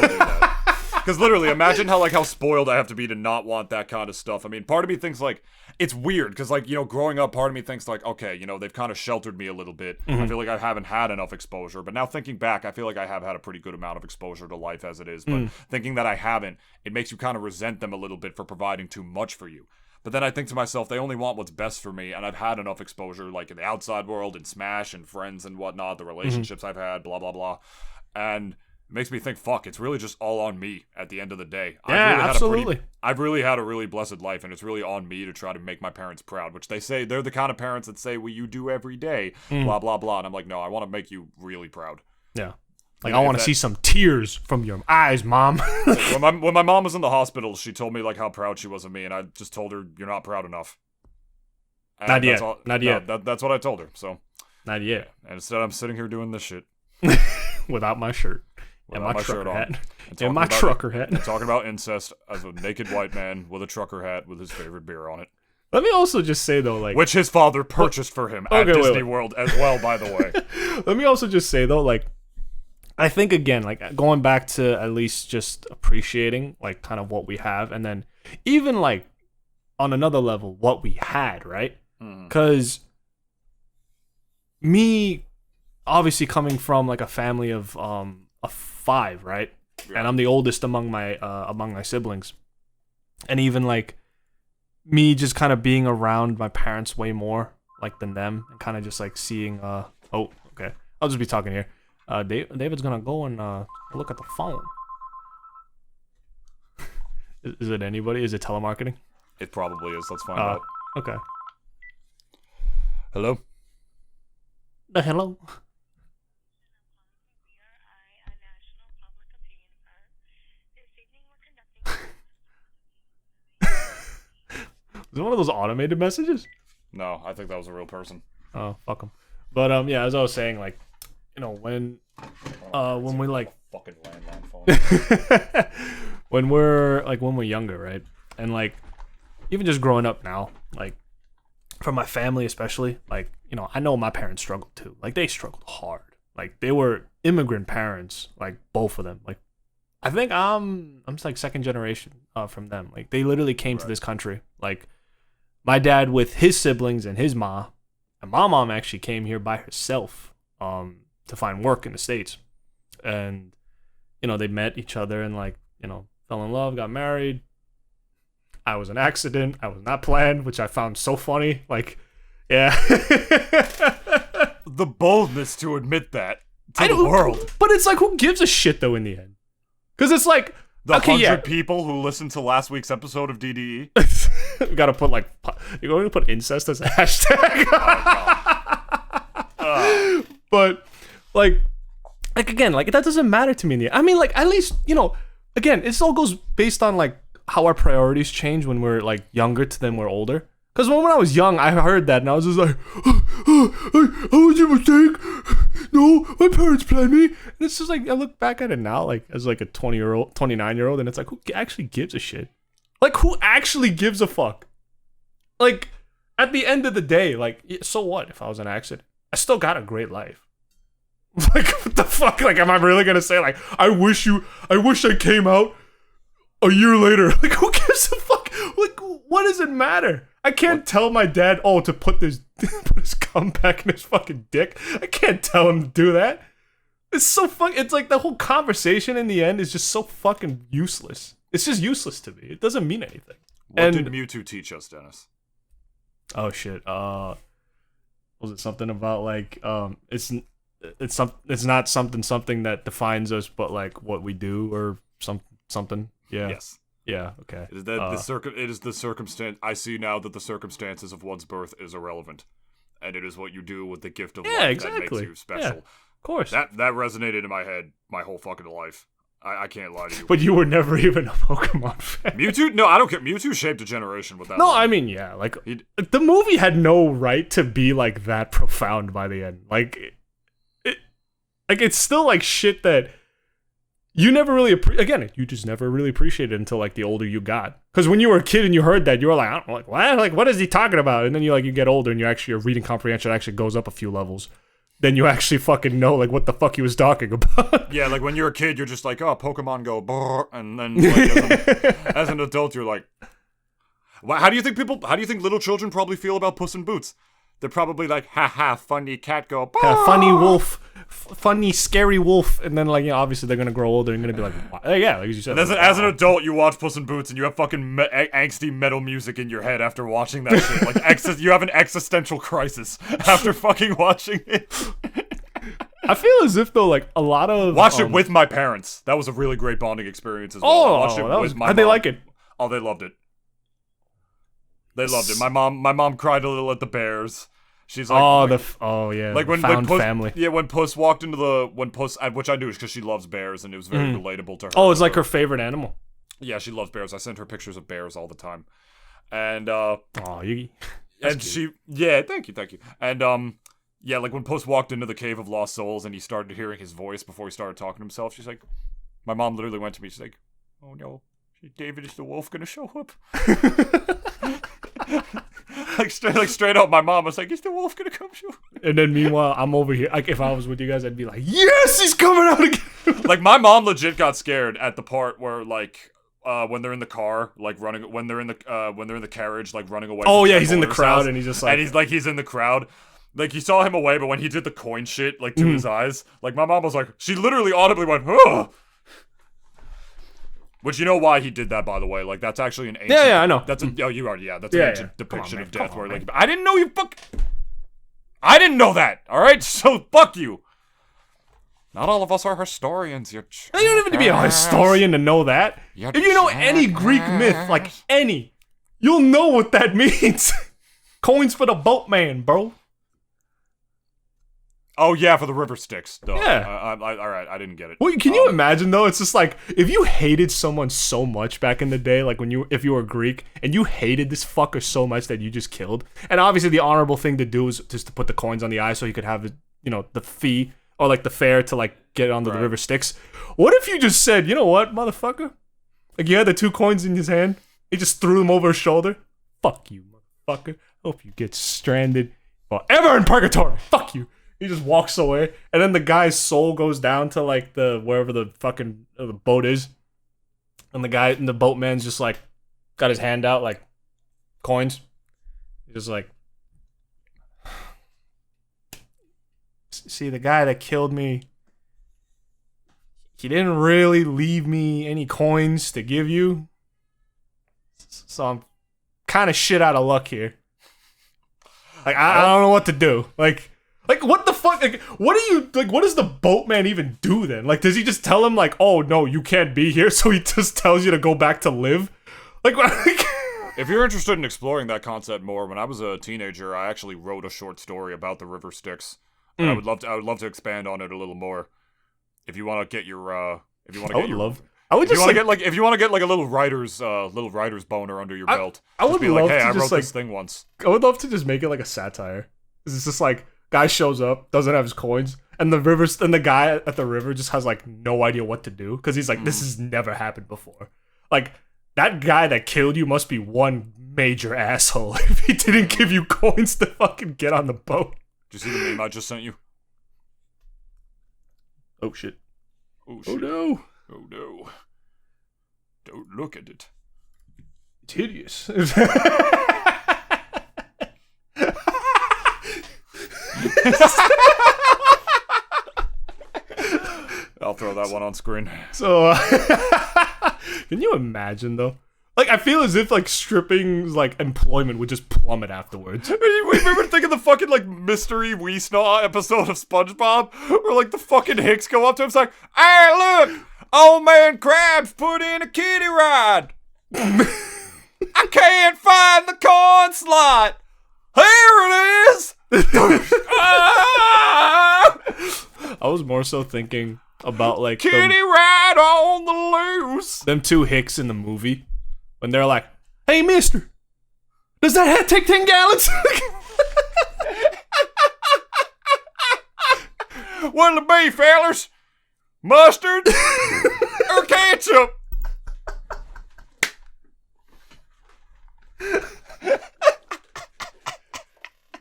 B: do that. Because literally, imagine how spoiled I have to be to not want that kind of stuff. I mean, part of me thinks like, it's weird because like, you know, growing up, part of me thinks like, okay, you know, they've kind of sheltered me a little bit. I feel like I haven't had enough exposure. But now thinking back, I feel like I have had a pretty good amount of exposure to life as it is. But thinking that I haven't, it makes you kind of resent them a little bit for providing too much for you. But then I think to myself, they only want what's best for me, and I've had enough exposure, like in the outside world, in Smash, and friends and whatnot, the relationships I've had, blah, blah, blah. And it makes me think, fuck, it's really just all on me at the end of the day.
A: Yeah, absolutely.
B: I've really had a really blessed life, and it's really on me to try to make my parents proud, which they say, they're the kind of parents that say, well, you do every day, blah, blah, blah. And I'm like, no, I want to make you really proud.
A: Yeah. Like, I want to see some tears from your eyes, Mom.
B: When my mom was in the hospital, she told me, like, how proud she was of me, and I just told her, you're not proud enough. And
A: not yet. Not yet.
B: That's what I told her, so.
A: Not yet.
B: And instead, I'm sitting here doing this shit.
A: Without my shirt. And my trucker hat. And my trucker hat.
B: And talking about incest as a naked white man with a trucker hat with his favorite beer on it.
A: Let me also just say, though, like...
B: Which his father purchased for him at Disney World as well, by the way.
A: Let me also just say, though, like... I think, again, like, going back to at least just appreciating, like, kind of what we have, and then even, like, on another level, what we had, right? Because me, obviously, coming from, like, a family of 5, right? Yeah. And I'm the oldest among my siblings. And even, like, me just kind of being around my parents way more, like, than them, and kind of just, like, seeing, oh, okay. I'll just be talking here. David's gonna go and look at the phone. Is it anybody? Is it telemarketing?
B: It probably is. Let's find out.
A: Okay.
B: Hello?
A: Hello? Is it one of those automated messages?
B: No, I think that was a real person.
A: Oh, fuck them. But yeah, as I was saying, like, you know, when we like
B: fucking landline phone.
A: when we're younger, right? And like even just growing up now, like from my family especially, like, you know, I know my parents struggled too. Like they struggled hard. Like they were immigrant parents, like both of them. Like I think I'm like second generation from them. Like they literally came to this country. Like my dad with his siblings and his ma, and my mom actually came here by herself to find work in the States. And, you know, they met each other and, like, you know, fell in love, got married. I was an accident. I was not planned, which I found so funny. Like, yeah.
B: The boldness to admit that to the world.
A: But it's like, who gives a shit, though, in the end? Because it's like...
B: The 100 people who listened to last week's episode of DDE.
A: We gotta put, like... You're going to put incest as a hashtag?
B: Oh, God.
A: But... Like again, like that doesn't matter to me. I mean, like at least, you know, again, it all goes based on like how our priorities change when we're like younger to then we're older. Because when I was young, I heard that and I was just like, I was a mistake. No, my parents planned me. And it's just like I look back at it now, like as like a 29-year-old, and it's like, who actually gives a shit? Like who actually gives a fuck? Like at the end of the day, like so what if I was an accident? I still got a great life. Like, what the fuck? Like, am I really gonna say, like, I wish I came out a year later? Like, who gives a fuck? Like, what does it matter? I can't tell my dad, to put his cum back in his fucking dick. I can't tell him to do that. It's so it's like the whole conversation in the end is just so fucking useless. It's just useless to me. It doesn't mean anything.
B: What did Mewtwo teach us, Dennis?
A: Oh, shit. Was it something about, like, it's not something that defines us, but like what we do or something. Yeah.
B: Yes.
A: Yeah. Okay.
B: It is the circumstance. I see now that the circumstances of one's birth is irrelevant, and it is what you do with the gift of life that makes you special.
A: Yeah, of course.
B: That resonated in my head my whole fucking life. I can't lie to you.
A: But you were never even a Pokemon fan.
B: Mewtwo? No, I don't care. Mewtwo shaped a generation with that.
A: No, I mean, yeah, like the movie had no right to be like that profound by the end. Like it's still like shit that you never really you just never really appreciated until like the older you got. Because when you were a kid and you heard that, you were like, I don't know, like what? Like what is he talking about? And then you get older and your reading comprehension actually goes up a few levels. Then you actually fucking know like what the fuck he was talking about.
B: Yeah, like when you're a kid, you're just like, oh, Pokemon go, brrr, and then like, as an adult, you're like, how do you think little children probably feel about Puss in Boots? They're probably like, ha ha, funny cat go, brrr.
A: Yeah, funny wolf, funny scary wolf, and then like obviously they're gonna grow older and gonna be like, yeah, like you said.
B: And as an adult, you watch Puss in Boots and you have fucking angsty metal music in your head after watching that shit. Like you have an existential crisis after fucking watching it.
A: I feel as if though, like a lot of
B: watch it with my parents. That was a really great bonding experience as well.
A: Watch it with my mom. How'd they like it?
B: Oh, they loved it. They loved it. My mom cried a little at the bears. She's like,
A: yeah,
B: like when
A: found
B: Puss,
A: family.
B: Yeah, when Puss walked into which I knew because she loves bears and it was very relatable to her.
A: Oh, it's like her favorite animal.
B: Yeah, she loves bears. I send her pictures of bears all the time, and she thank you, and yeah, like when Puss walked into the Cave of Lost Souls and he started hearing his voice before he started talking to himself, she's like, my mom literally went to me, she's like, oh no, David, is the wolf gonna show up? like straight up, my mom was like, is the wolf gonna come show?
A: And then meanwhile, I'm over here. Like if I was with you guys, I'd be like, yes, he's coming out again.
B: Like my mom legit got scared at the part where like when they're in the car, like running, when they're in the carriage, like running away.
A: Oh yeah, he's in the crowd and he's just like,
B: and he's in the crowd. Like, you saw him away, but when he did the coin shit, like, to his eyes, like, my mom was like, she literally audibly went, ugh! Which, you know why he did that, by the way. Like, that's actually an ancient...
A: Yeah, I know.
B: That's an ancient depiction of death where, like, I didn't know you I didn't know that, alright? So, fuck you! Not all of us are historians, you
A: don't even need to be a historian to know that. If you know any Greek myth, like, any, you'll know what that means. Coins for the boatman, bro.
B: Oh yeah, for the river Styx. Duh.
A: Yeah.
B: All right, I didn't get it.
A: Well, can you imagine though? It's just like if you hated someone so much back in the day, like if you were Greek and you hated this fucker so much that you just killed. And obviously, the honorable thing to do is just to put the coins on the eye so he could have the fee or like the fare to like get onto the river Styx. What if you just said, you know what, motherfucker? Like you had the 2 coins in his hand, he just threw them over his shoulder. Fuck you, motherfucker. Hope you get stranded forever in purgatory. Fuck you. He just walks away, and then the guy's soul goes down to like wherever the fucking the boat is, and the boatman's just like got his hand out like coins. He's just like, see, the guy that killed me, he didn't really leave me any coins to give you, so I'm kind of shit out of luck here. Like I don't know what to do. Like what the fuck? Like what does the boatman even do then? Like does he just tell him like, oh no, you can't be here, so he just tells you to go back to live? Like
B: if you're interested in exploring that concept more, when I was a teenager, I actually wrote a short story about the river Styx. And I would love to expand on it a little more. If you want to get your if you want to get like a little writer's boner under your belt.
A: I would love to
B: I
A: just
B: wrote this thing once.
A: I would love to just make it like a satire. It's just like guy shows up, doesn't have his coins, and the guy at the river just has like no idea what to do because he's like, this has never happened before. Like that guy that killed you must be one major asshole if he didn't give you coins to fucking get on the boat.
B: Did you see the meme I just sent you?
A: Oh shit.
B: Oh shit.
A: Oh no.
B: Oh no. Don't look at it.
A: It's hideous.
B: I'll throw that one on screen.
A: So, can you imagine though? Like, I feel as if, like, stripping, like, employment would just plummet afterwards.
B: Remember thinking the fucking, like, Mystery Weesnaw episode of SpongeBob? Where, like, the fucking Hicks go up to him, it's like, hey, look! Old man Krabs put in a kitty ride! I can't find the corn slot! Here it is!
A: I was more so thinking about, like,
B: kitty ride on the loose!
A: them two Hicks in the movie. When they're like, hey, mister, does that hat take 10 gallons?
B: What'll it be, fellers? Mustard? Or ketchup?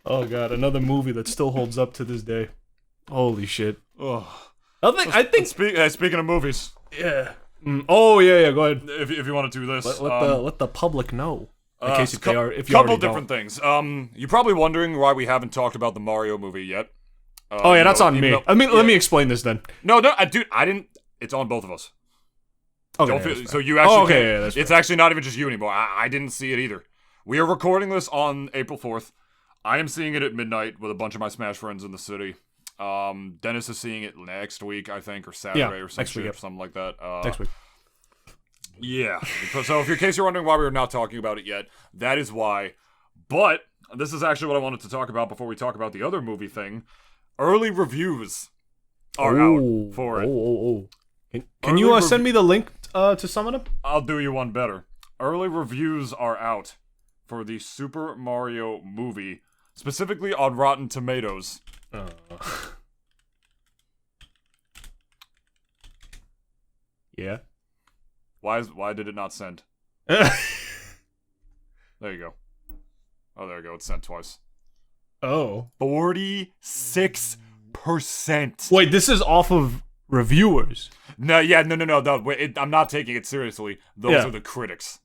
A: Oh, God, another movie that still holds up to this day. Holy shit.
B: Oh.
A: I think
B: Speaking of movies.
A: yeah. Oh, yeah, go ahead.
B: If you want to do this.
A: Let the public know. In case if you
B: couple
A: already
B: different
A: don't.
B: things. You're probably wondering why we haven't talked about the Mario movie yet.
A: Oh, yeah, that's on me. Let me explain this then.
B: No, dude, I didn't. It's on both of us.
A: Okay,
B: Don't feel,
A: that's
B: so
A: fair.
B: you actually
A: Oh, okay,
B: can't-
A: yeah, that's
B: it's
A: fair.
B: actually not even just you anymore. I didn't see it either. We are recording this on April 4th. I am seeing it at midnight with a bunch of my Smash friends in the city. Dennis is seeing it next week, I think, or Saturday or some
A: next week,
B: shit,
A: yep.
B: or something like that.
A: Next week.
B: Yeah. So if in case you're wondering why we're not talking about it yet, that is why. But this is actually what I wanted to talk about before we talk about the other movie thing. Early reviews are out for it.
A: Can you send me the link to some of them?
B: I'll do you one better. Early reviews are out for the Super Mario movie, specifically on Rotten Tomatoes.
A: Yeah.
B: Why did it not send?
A: Oh.
B: There you go. Oh, there you go. It's sent twice. 46%.
A: Wait, this is off of reviewers.
B: No. Wait, I'm not taking it seriously. Those are the critics.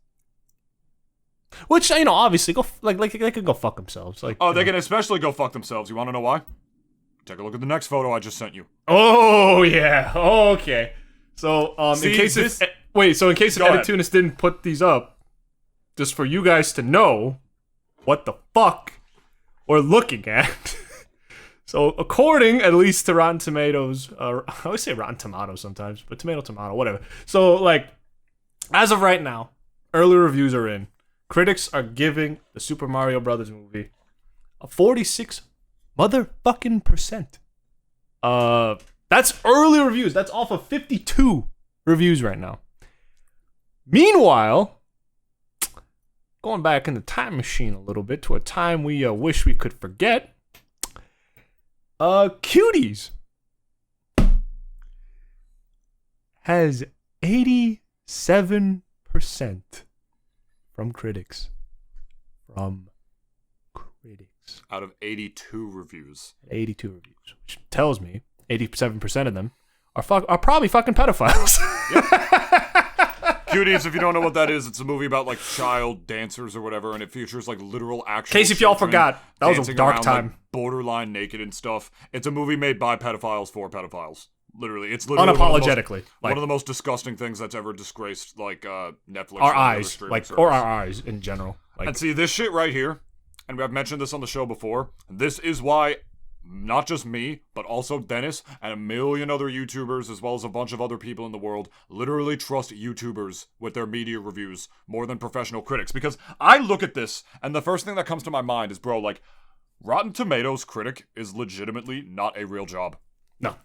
A: Which, you know, obviously, they can go fuck themselves. Like,
B: Oh, they can especially go fuck themselves. You want to know why? Take a look at the next photo I just sent you.
A: Oh yeah. Oh, okay. So,
B: See,
A: in case
B: this-
A: if
B: Go ahead.
A: Nintoonist didn't put these up, just for you guys to know what the fuck we're looking at. So, according at least to Rotten Tomatoes, I always say Rotten Tomatoes sometimes, but tomato, whatever. So, like, as of right now, early reviews are in. Critics are giving the Super Mario Brothers movie a 46 motherfucking percent. That's early reviews. That's off of 52 reviews right now. Meanwhile, going back in the time machine a little bit to a time we wish we could forget. Cuties has 87% from critics.
B: Out of 82 reviews.
A: 82 reviews, which tells me 87% of them are probably fucking pedophiles.
B: Cuties, if you don't know what that is, it's a movie about like child dancers or whatever, and it features like literal actual.
A: In case if y'all
B: children
A: forgot, that was a
B: dancing
A: dark
B: around,
A: time.
B: like, borderline naked and stuff. It's a movie made by pedophiles for pedophiles. Literally, it's literally
A: Unapologetically,
B: one of the most disgusting things that's ever disgraced like Netflix.
A: Our
B: or any other
A: eyes,
B: streaming
A: like,
B: service.
A: or our eyes in general. Like,
B: And see this shit right here, and I've mentioned this on the show before. This is why not just me, but also Dennis and a million other YouTubers, as well as a bunch of other people in the world, literally trust YouTubers with their media reviews more than professional critics. Because I look at this, and the first thing that comes to my mind is, bro, like, Rotten Tomatoes critic is legitimately not a real job.
A: no.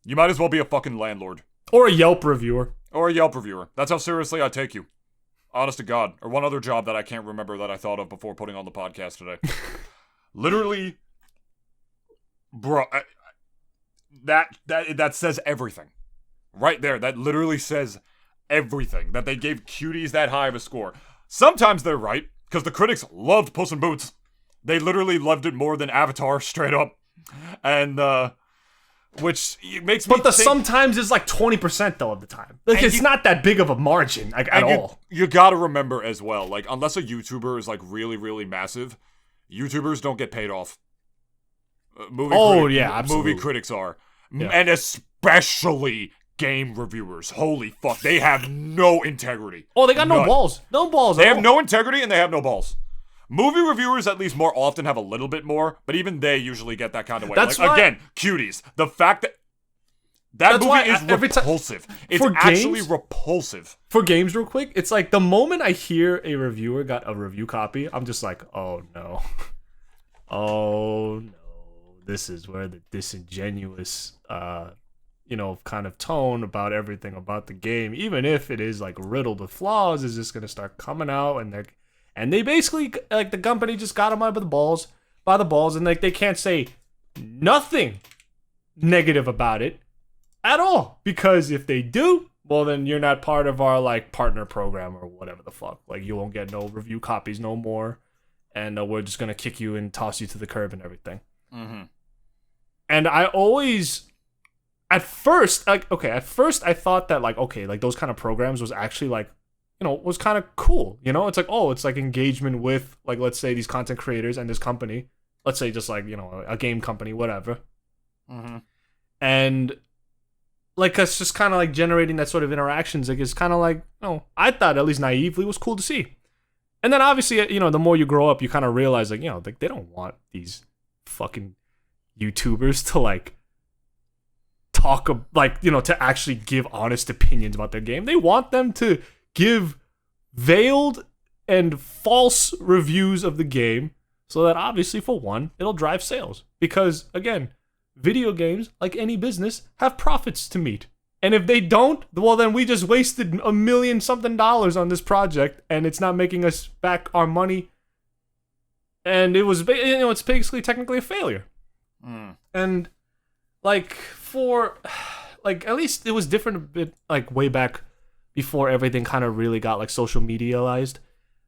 B: You might as well be a fucking landlord.
A: Or a Yelp reviewer.
B: Or a Yelp reviewer. That's how seriously I take you. Honest to God. Or one other job that I can't remember that I thought of before putting on the podcast today. Literally, bro, that says everything. Right there. That literally says everything. That they gave Cuties that high of a score. Sometimes they're right, because the critics loved Puss in Boots. They literally loved it more than Avatar, straight up. And, which makes me
A: But the
B: think,
A: sometimes is like 20% though of the time. Like, it's not that big of a margin, like, at all.
B: You gotta remember as well, like, unless a YouTuber is like really, really massive, YouTubers don't get paid off. Movie
A: Yeah, absolutely.
B: critics are.
A: Yeah.
B: And especially game reviewers, holy fuck, they have no integrity.
A: Oh, they got no
B: None.
A: balls. No balls.
B: They
A: at
B: have
A: all.
B: no integrity and they have no balls. Movie reviewers, at least more often, have a little bit more, but even they usually get that kind of way.
A: That's
B: like,
A: why-
B: again, cuties. The fact that that movie is repulsive. It's
A: for
B: actually
A: games-
B: repulsive.
A: For games, real quick, it's like the moment I hear a reviewer got a review copy, I'm just like, oh no. Oh no. This is where the disingenuous, kind of tone about everything about the game, even if it is like riddled with flaws, is just gonna start coming out, and they basically, like, the company just got them by the balls, and like they can't say nothing negative about it at all, because if they do, well, then you're not part of our like partner program or whatever the fuck. Like, you won't get no review copies no more, and we're just gonna kick you and toss you to the curb and everything.
B: Mm-hmm.
A: And I always, at first I thought that like, okay, like those kind of programs was actually like, was kind of cool. It's like, oh, it's like engagement with, like, let's say these content creators and this company. Let's say just like, a game company, whatever.
B: Mm-hmm.
A: And like, it's just kind of like generating that sort of interactions. Like, it's kind of like, I thought, at least naively, was cool to see. And then obviously, the more you grow up, you kind of realize, like, like, they don't want these fucking YouTubers to like talk, like, to actually give honest opinions about their game. They want them to give veiled and false reviews of the game, so that obviously, for one, it'll drive sales. Because again, video games, like any business, have profits to meet. And if they don't, well, then we just wasted $1 million something on this project, and it's not making us back our money. And it was, it's basically technically a failure. And like, at least it was different a bit, like, way back before everything kind of really got like social medialized.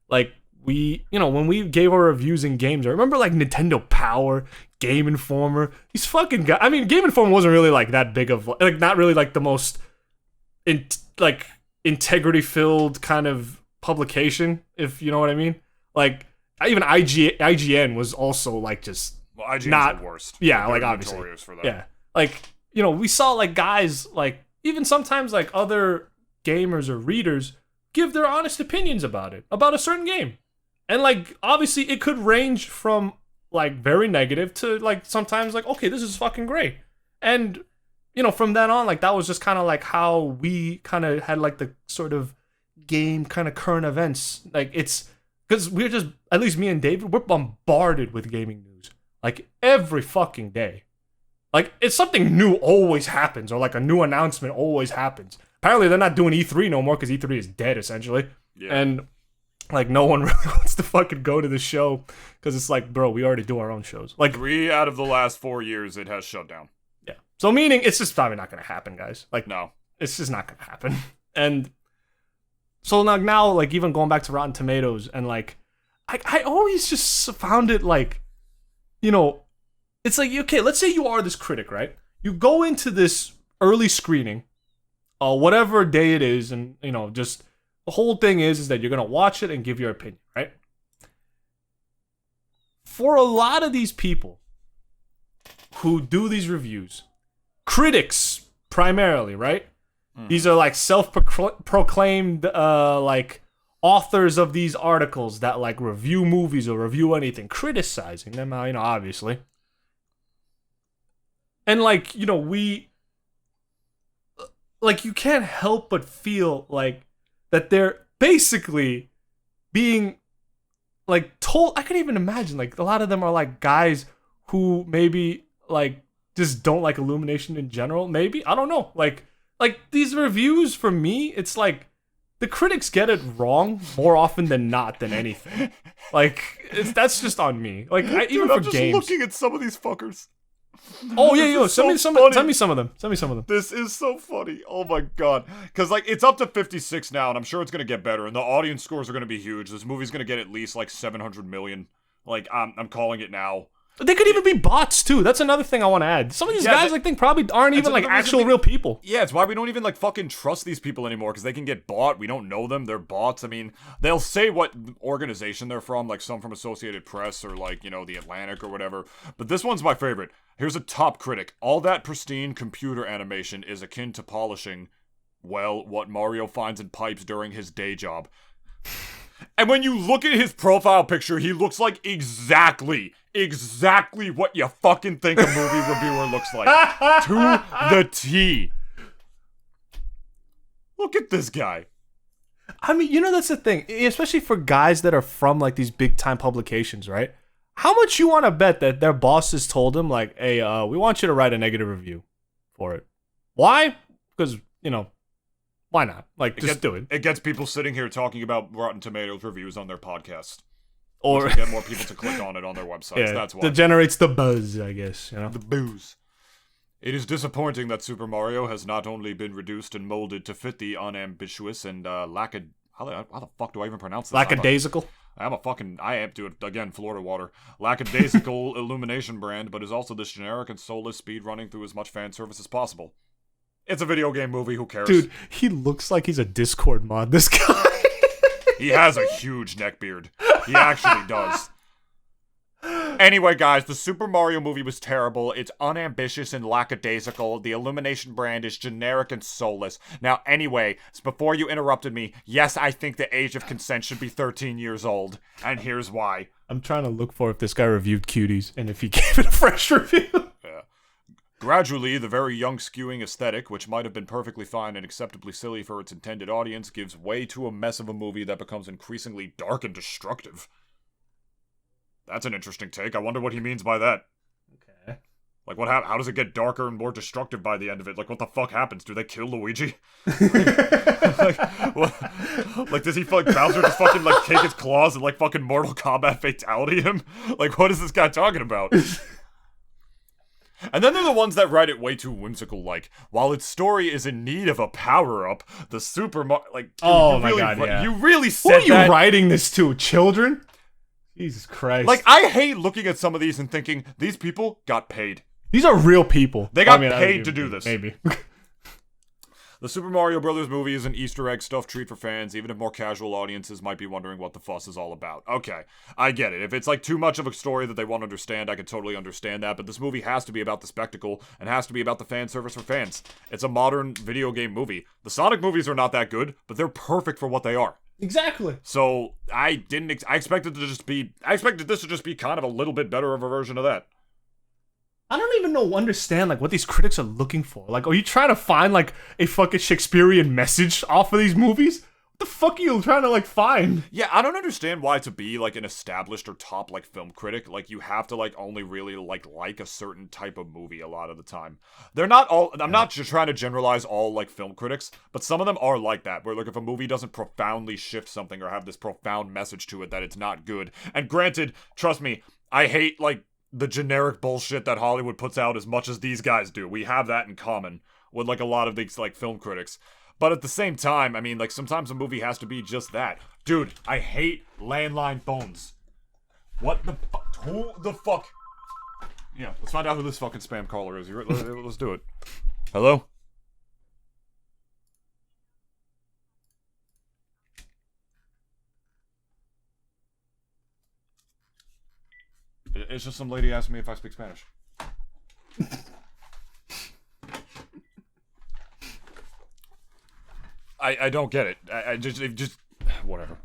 A: Like, we, when we gave our reviews in games, I remember like Nintendo Power, Game Informer, these fucking guys. I mean, Game Informer wasn't really like that big of, like, not really like the most integrity filled kind of publication, if you know what I mean. Like, even IGN was also like just,
B: well, IGN's
A: not
B: the worst.
A: Yeah,
B: They're
A: like, obviously.
B: notorious for that.
A: Yeah, like, we saw like guys, like, even sometimes like other gamers or readers give their honest opinions about a certain game. And like, obviously it could range from like very negative to like sometimes like, okay, this is fucking great. And from then on, like, that was just kind of like how we kind of had like the sort of game kind of current events. Like, it's because we're just, at least me and David, we're bombarded with gaming news like every fucking day. Like, it's something new always happens, or like a new announcement always happens. Apparently they're not doing E3 no more because E3 is dead, essentially.
B: Yeah.
A: And like, no one really wants to fucking go to the show because it's like, bro, we already do our own shows. Like,
B: 3 out of the last 4 years it has shut down.
A: yeah. So meaning it's just probably not gonna happen, guys. Like,
B: No.
A: it's just not gonna happen. And so now, like, even going back to Rotten Tomatoes, and like, I always just found it like, it's like, okay, let's say you are this critic, right? You go into this early screening, whatever day it is, and just the whole thing is that you're gonna watch it and give your opinion, right? For a lot of these people who do these reviews, critics primarily, right? These are like self-proclaimed like authors of these articles that like review movies or review anything, criticizing them, obviously. And like, we, like, you can't help but feel like that they're basically being like told. I can even imagine like a lot of them are like guys who maybe like just don't like Illumination in general. Maybe, I don't know. Like these reviews, for me, it's like the critics get it wrong more often than not than anything. Like, that's just on me. Like, even
B: Dude,
A: for
B: I'm just
A: games.
B: looking at some of these fuckers.
A: Oh yeah,
B: This
A: yo,
B: is
A: send me some of them. Send me some of them.
B: This is so funny. Oh my god. Because, like, it's up to 56 now, and I'm sure it's going to get better, and the audience scores are going to be huge. This movie's going to get at least, like, 700 million. Like, I'm calling it now.
A: They could even be bots too. That's another thing I want to add. Some of these guys, I think, probably aren't even like actual real people.
B: Yeah, it's why we don't even like fucking trust these people anymore, because they can get bought. We don't know them. They're bots. I mean, they'll say what organization they're from, like some from Associated Press or like, you know, The Atlantic or whatever. But this one's my favorite. Here's a top critic. All that pristine computer animation is akin to polishing, well, what Mario finds in pipes during his day job. And when you look at his profile picture, he looks like exactly what you fucking think a movie reviewer looks like. To the T. Look at this guy.
A: I mean, you know, that's the thing. Especially for guys that are from, like, these big-time publications, right? How much you want to bet that their bosses told them, like, hey, we want you to write a negative review for it. Why? Because, you know, why not? Like, just do it.
B: It gets people sitting here talking about Rotten Tomatoes reviews on their podcast.
A: Or
B: to get more people to click on it on their websites. Yeah, that's why.
A: That generates the buzz, I guess, you know?
B: The booze. It is disappointing that Super Mario has not only been reduced and molded to fit the unambitious and how the fuck do I even pronounce this?
A: Lackadaisical?
B: I am, dude, again, Florida water. Lackadaisical Illumination brand, but is also this generic and soulless speed running through as much fan service as possible. It's a video game movie, who cares?
A: Dude, he looks like he's a Discord mod, this guy.
B: He has a huge neckbeard. He actually does. Anyway, guys, the Super Mario movie was terrible. It's unambitious and lackadaisical. The Illumination brand is generic and soulless. Now, anyway, before you interrupted me, yes, I think the age of consent should be 13 years old. And here's why.
A: I'm trying to look for if this guy reviewed Cuties and if he gave it a fresh review.
B: Yeah. Gradually, the very young skewing aesthetic, which might have been perfectly fine and acceptably silly for its intended audience, gives way to a mess of a movie that becomes increasingly dark and destructive. That's an interesting take. I wonder what he means by that.
A: Okay.
B: Like, how does it get darker and more destructive by the end of it? Like, what the fuck happens? Do they kill Luigi? like, does he, like, Bowser just fucking, like, take his claws and, like, fucking Mortal Kombat fatality him? Like, what is this guy talking about? And then they're the ones that write it way too whimsical, like, while its story is in need of a power-up, the Super Mario, like, dude,
A: oh my god, yeah.
B: You really said that.
A: Who are you writing this to? Children? Jesus Christ.
B: Like, I hate looking at some of these and thinking, these people got paid.
A: These are real people.
B: They got paid to do this.
A: Maybe.
B: The Super Mario Bros. Movie is an Easter egg stuffed treat for fans, even if more casual audiences might be wondering what the fuss is all about. Okay, I get it. If it's like too much of a story that they won't understand, I can totally understand that, but this movie has to be about the spectacle, and has to be about the fan service for fans. It's a modern video game movie. The Sonic movies are not that good, but they're perfect for what they are.
A: Exactly.
B: So, I expected this to just be kind of a little bit better of a version of that.
A: I don't even understand, like, what these critics are looking for. Like, are you trying to find, like, a fucking Shakespearean message off of these movies? What the fuck are you trying to, like, find?
B: Yeah, I don't understand why to be, like, an established or top, like, film critic, like, you have to, like, only really, like a certain type of movie a lot of the time. They're not all, I'm not just trying to generalize all, like, film critics, but some of them are like that, where, like, if a movie doesn't profoundly shift something or have this profound message to it, that it's not good. And granted, trust me, I hate, like, the generic bullshit that Hollywood puts out as much as these guys do. We have that in common with, like, a lot of these, like, film critics. But at the same time, I mean, like, sometimes a movie has to be just that. Dude, I hate landline phones. What the fuck? Who the fuck? Yeah, let's find out who this fucking spam caller is. Let's do it. Hello? It's just some lady asking me if I speak Spanish. I don't get it. I just whatever.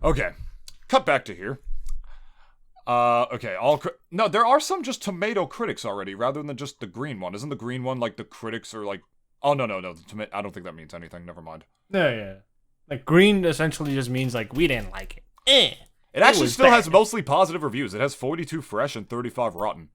B: Okay, cut back to here. Okay, no, there are some just tomato critics already, rather than just the green one. Isn't the green one like the critics are like? Oh no, I don't think that means anything. Never mind.
A: Yeah. Like green essentially just means like we didn't like it.
B: It actually still has mostly positive reviews. It has 42 fresh and 35 rotten.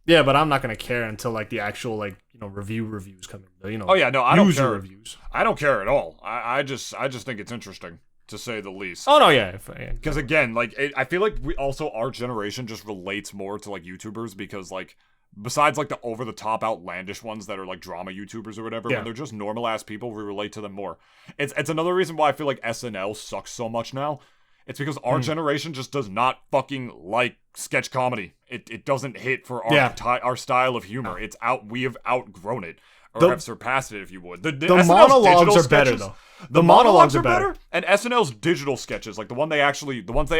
A: Yeah, but I'm not gonna care until like the actual like reviews come in.
B: Oh yeah, no, I don't care.
A: Reviews.
B: I don't care at all. I just think it's interesting, to say the least.
A: Oh no, yeah.
B: Because again, like I feel like our generation just relates more to like YouTubers because like besides like the over the top outlandish ones that are like drama YouTubers or whatever, when they're just normal ass people, we relate to them more. It's another reason why I feel like SNL sucks so much now. It's because our generation just does not fucking like sketch comedy. It doesn't hit for our style of humor. It's we have outgrown it. Or have surpassed it, if you would.
A: The monologues are better, though.
B: The monologues are better. And SNL's digital sketches, like the ones they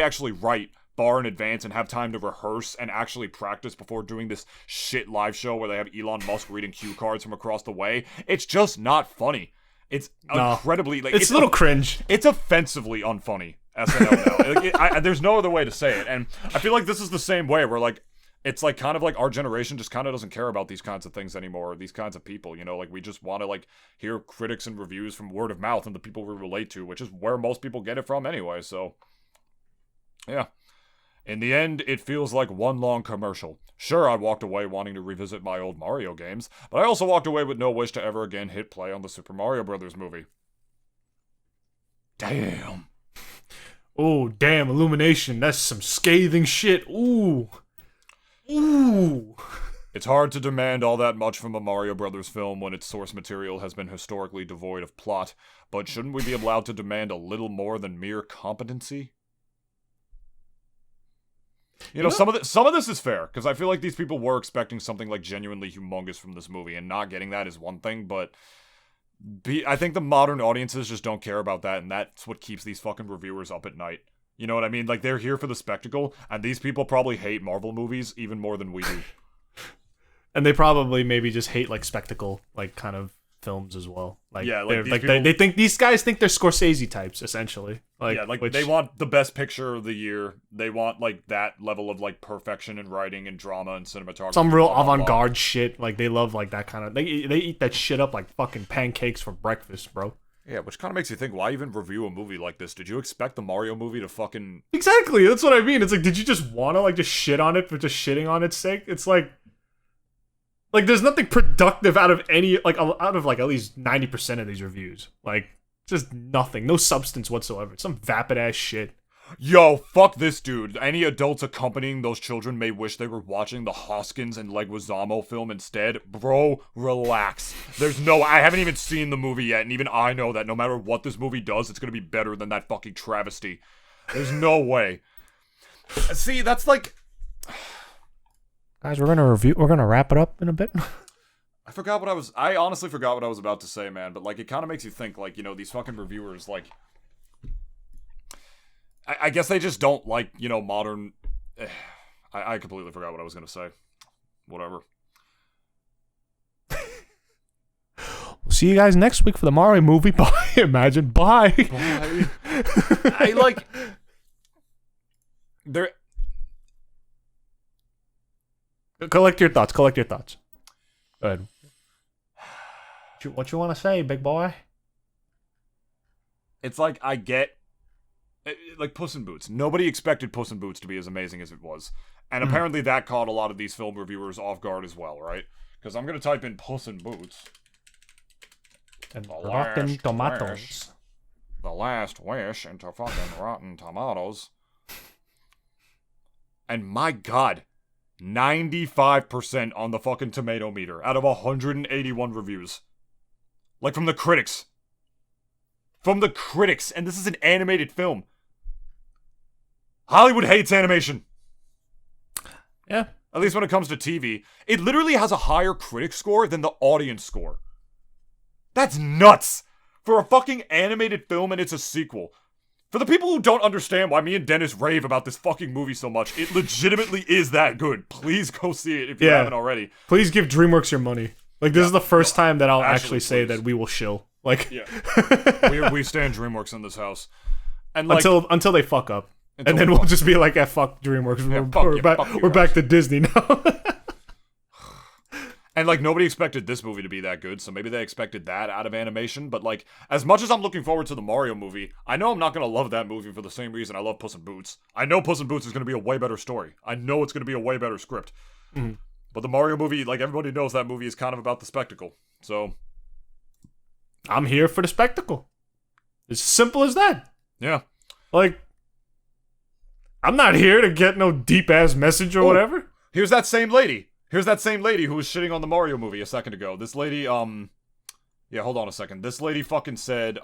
B: actually write far in advance and have time to rehearse and actually practice before doing this shit live show where they have Elon Musk reading cue cards from across the way. It's just not funny. It's incredibly like
A: it's a little cringe.
B: It's offensively unfunny. SNL now. There's no other way to say it, and I feel like this is the same way where like it's like kind of like our generation just kind of doesn't care about these kinds of things anymore, or these kinds of people, you know, like we just want to like hear critics and reviews from word of mouth and the people we relate to, which is where most people get it from anyway. So yeah, in the end, it feels like one long commercial. Sure, I walked away wanting to revisit my old Mario games, but I also walked away with no wish to ever again hit play on the Super Mario Brothers movie. Damn.
A: Oh, damn, Illumination. That's some scathing shit. Ooh.
B: It's hard to demand all that much from a Mario Brothers film when its source material has been historically devoid of plot, but shouldn't we be allowed to demand a little more than mere competency? You know, some of this is fair, because I feel like these people were expecting something like genuinely humongous from this movie, and not getting that is one thing, but I think the modern audiences just don't care about that, and that's what keeps these fucking reviewers up at night. You know what I mean? Like, they're here for the spectacle, and these people probably hate Marvel movies even more than we do.
A: And they probably maybe just hate, like, spectacle, like, kind of films as well. Like,
B: yeah, like,
A: they think these guys think they're Scorsese types, essentially. Like,
B: yeah, like they want the best picture of the year. They want like that level of like perfection in writing and drama and cinematography.
A: Some real avant-garde shit. Like they love like that kind of. They eat that shit up like fucking pancakes for breakfast, bro.
B: Yeah, which kind of makes you think, why even review a movie like this? Did you expect the Mario movie to fucking...
A: Exactly, that's what I mean. It's like, did you just want to like just shit on it for just shitting on its sake? It's like there's nothing productive out of any, like, out of, like, at least 90% of these reviews. Like, just nothing. No substance whatsoever. Some vapid-ass shit.
B: Yo, fuck this dude. Any adults accompanying those children may wish they were watching the Hoskins and Leguizamo film instead. Bro, relax. I haven't even seen the movie yet, and even I know that no matter what this movie does, it's gonna be better than that fucking travesty. There's no way. See, that's like...
A: Guys, we're gonna wrap it up in a bit.
B: I honestly forgot what I was about to say, man, but like it kind of makes you think, like, you know, these fucking reviewers, like, I guess they just don't like, you know, modern, I completely forgot what I was gonna say. Whatever.
A: We'll see you guys next week for the Mario movie. Bye. Imagine. Bye.
B: Bye. I like, there...
A: Collect your thoughts. Go ahead. What you want to say, big boy?
B: It's like, I get... Like, Puss in Boots. Nobody expected Puss in Boots to be as amazing as it was. And apparently that caught a lot of these film reviewers off guard as well, right? Because I'm going to type in Puss in Boots.
A: And Rotten Tomatoes.
B: The last wish into fucking Rotten Tomatoes. And my god... 95% on the fucking tomato meter out of 181 reviews. Like, from the critics. From the critics. And this is an animated film. Hollywood hates animation.
A: Yeah.
B: At least when it comes to TV. It literally has a higher critic score than the audience score. That's nuts. For a fucking animated film and it's a sequel. For the people who don't understand why me and Dennis rave about this fucking movie so much, it legitimately is that good. Please go see it if you haven't already.
A: Please give DreamWorks your money. Like, this is the first time that I'll actually say that we will shill. Like,
B: we stand DreamWorks in this house. And like,
A: until they fuck up. And then we'll just be like, fuck DreamWorks. We're back to Disney now.
B: And, like, nobody expected this movie to be that good, so maybe they expected that out of animation. But, like, as much as I'm looking forward to the Mario movie, I know I'm not going to love that movie for the same reason I love Puss in Boots. I know Puss in Boots is going to be a way better story. I know it's going to be a way better script. Mm-hmm. But the Mario movie, like, everybody knows that movie is kind of about the spectacle. So...
A: I'm here for the spectacle. It's simple as that.
B: Yeah.
A: Like, I'm not here to get no deep-ass message or whatever.
B: Here's that same lady. Here's that same lady who was shitting on the Mario movie a second ago. This lady, yeah, hold on a second. This lady fucking said,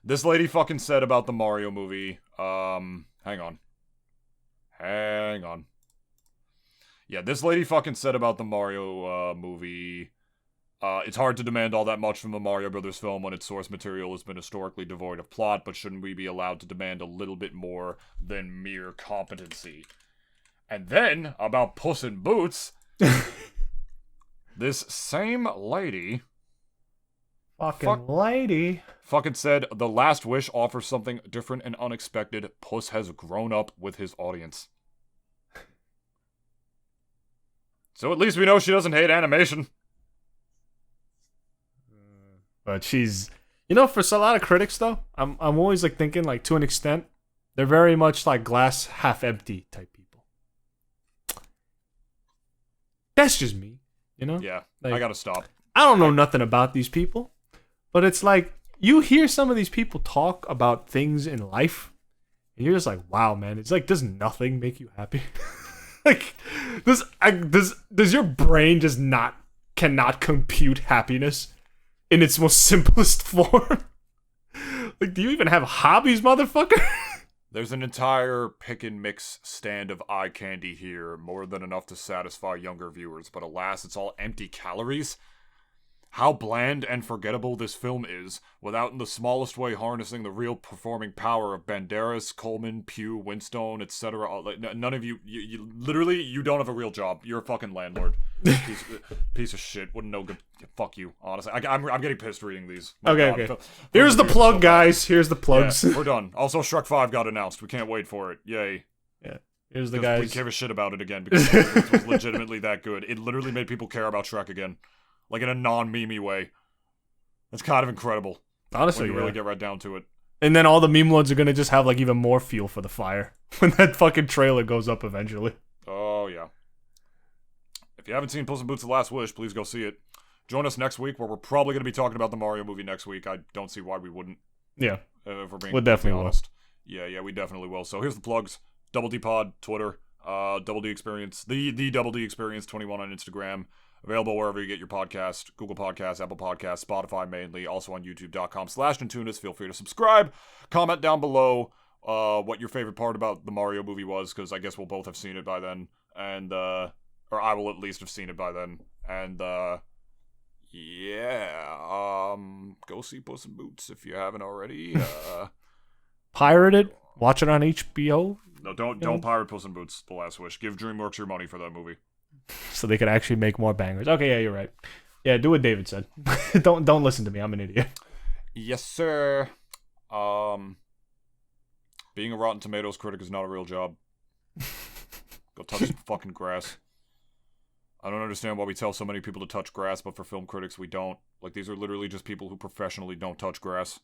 B: This lady fucking said about the Mario movie. Hang on. Yeah, this lady fucking said about the Mario movie. It's hard to demand all that much from the Mario Brothers film when its source material has been historically devoid of plot, but shouldn't we be allowed to demand a little bit more than mere competency? And then, about Puss in Boots, this same lady...
A: lady.
B: Fucking said, The Last Wish offers something different and unexpected. Puss has grown up with his audience. So at least we know she doesn't hate animation.
A: But she's, you know, for a lot of critics though, I'm always like thinking like to an extent, they're very much like glass half empty type people. That's just me, you know?
B: Yeah,
A: like,
B: I gotta stop.
A: I don't know nothing about these people, but it's like you hear some of these people talk about things in life, and you're just like, wow, man, it's like, does nothing make you happy? Like, does your brain just cannot compute happiness in its most simplest form? Like, do you even have hobbies, motherfucker?
B: There's an entire pick and mix stand of eye candy here, more than enough to satisfy younger viewers, but alas, it's all empty calories. How bland and forgettable this film is, without in the smallest way harnessing the real performing power of Banderas, Coleman, Pugh, Winstone, etc. None of you literally, you don't have a real job. You're a fucking landlord. Piece of shit. Wouldn't know good. Fuck you, honestly. I'm getting pissed reading these.
A: Okay. Here's the plug, guys. Here's the plugs.
B: Yeah, we're done. Also, Shrek 5 got announced. We can't wait for it. Yay.
A: Yeah. Here's the guys.
B: We give a shit about it again because it was legitimately that good. It literally made people care about Shrek again. Like in a non-memey way. That's kind of incredible.
A: Honestly,
B: when you really get right down to it.
A: And then all the meme lords are gonna just have like even more fuel for the fire when that fucking trailer goes up eventually.
B: Oh, yeah. If you haven't seen Puss in Boots: The Last Wish, please go see it. Join us next week, where we're probably going to be talking about the Mario movie next week. I don't see why we wouldn't.
A: Yeah.
B: If we're being
A: we'll definitely
B: honest. Yeah, we definitely will. So here's the plugs. Double D Pod, Twitter. Double D Experience. The Double D Experience 21 on Instagram. Available wherever you get your podcast. Google Podcasts, Apple Podcasts, Spotify mainly. Also on YouTube.com/Nintoonist. Feel free to subscribe. Comment down below what your favorite part about the Mario movie was, because I guess we'll both have seen it by then. And, or I will at least have seen it by then. And, yeah. Go see Puss in Boots if you haven't already.
A: Pirate it. Watch it on HBO.
B: No, don't pirate Puss in Boots: The Last Wish. Give DreamWorks your money for that movie.
A: So they could actually make more bangers. Okay, yeah, you're right. Yeah, do what David said. Don't listen to me. I'm an idiot.
B: Yes, sir. Being a Rotten Tomatoes critic is not a real job. Go touch some fucking grass. I don't understand why we tell so many people to touch grass, but for film critics we don't. Like, these are literally just people who professionally don't touch grass.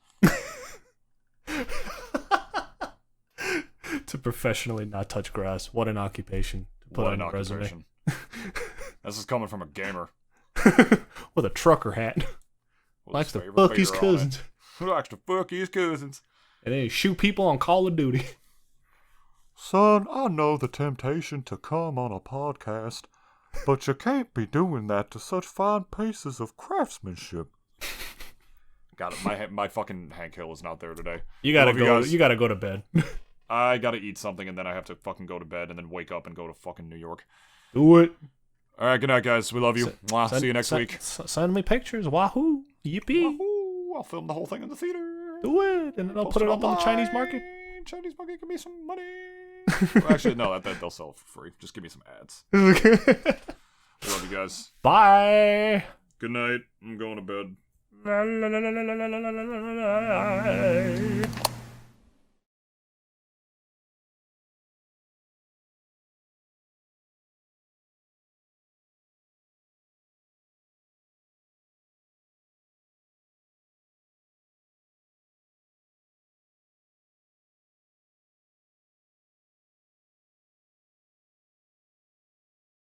A: To professionally not touch grass. What an occupation to put on your resume.
B: This is coming from a gamer.
A: With a trucker hat. Likes to fuck his cousins.
B: Likes to fuck his cousins.
A: And then shoot people on Call of Duty.
B: Son, I know the temptation to come on a podcast, but you can't be doing that to such fine pieces of craftsmanship. Got it. My fucking Hank Hill is not there today.
A: You gotta go to bed.
B: I gotta eat something, and then I have to fucking go to bed, and then wake up and go to fucking New York.
A: Do it.
B: All right, good night, guys. We love you. See you next week.
A: Send me pictures. Wahoo. Yippee.
B: Wahoo. I'll film the whole thing in the theater.
A: Do it, and then I'll put it up on the Chinese market.
B: Chinese market, give me some money. Well, actually, no, that they'll sell it for free. Just give me some ads. We love you guys.
A: Bye.
B: Good night. I'm going to bed.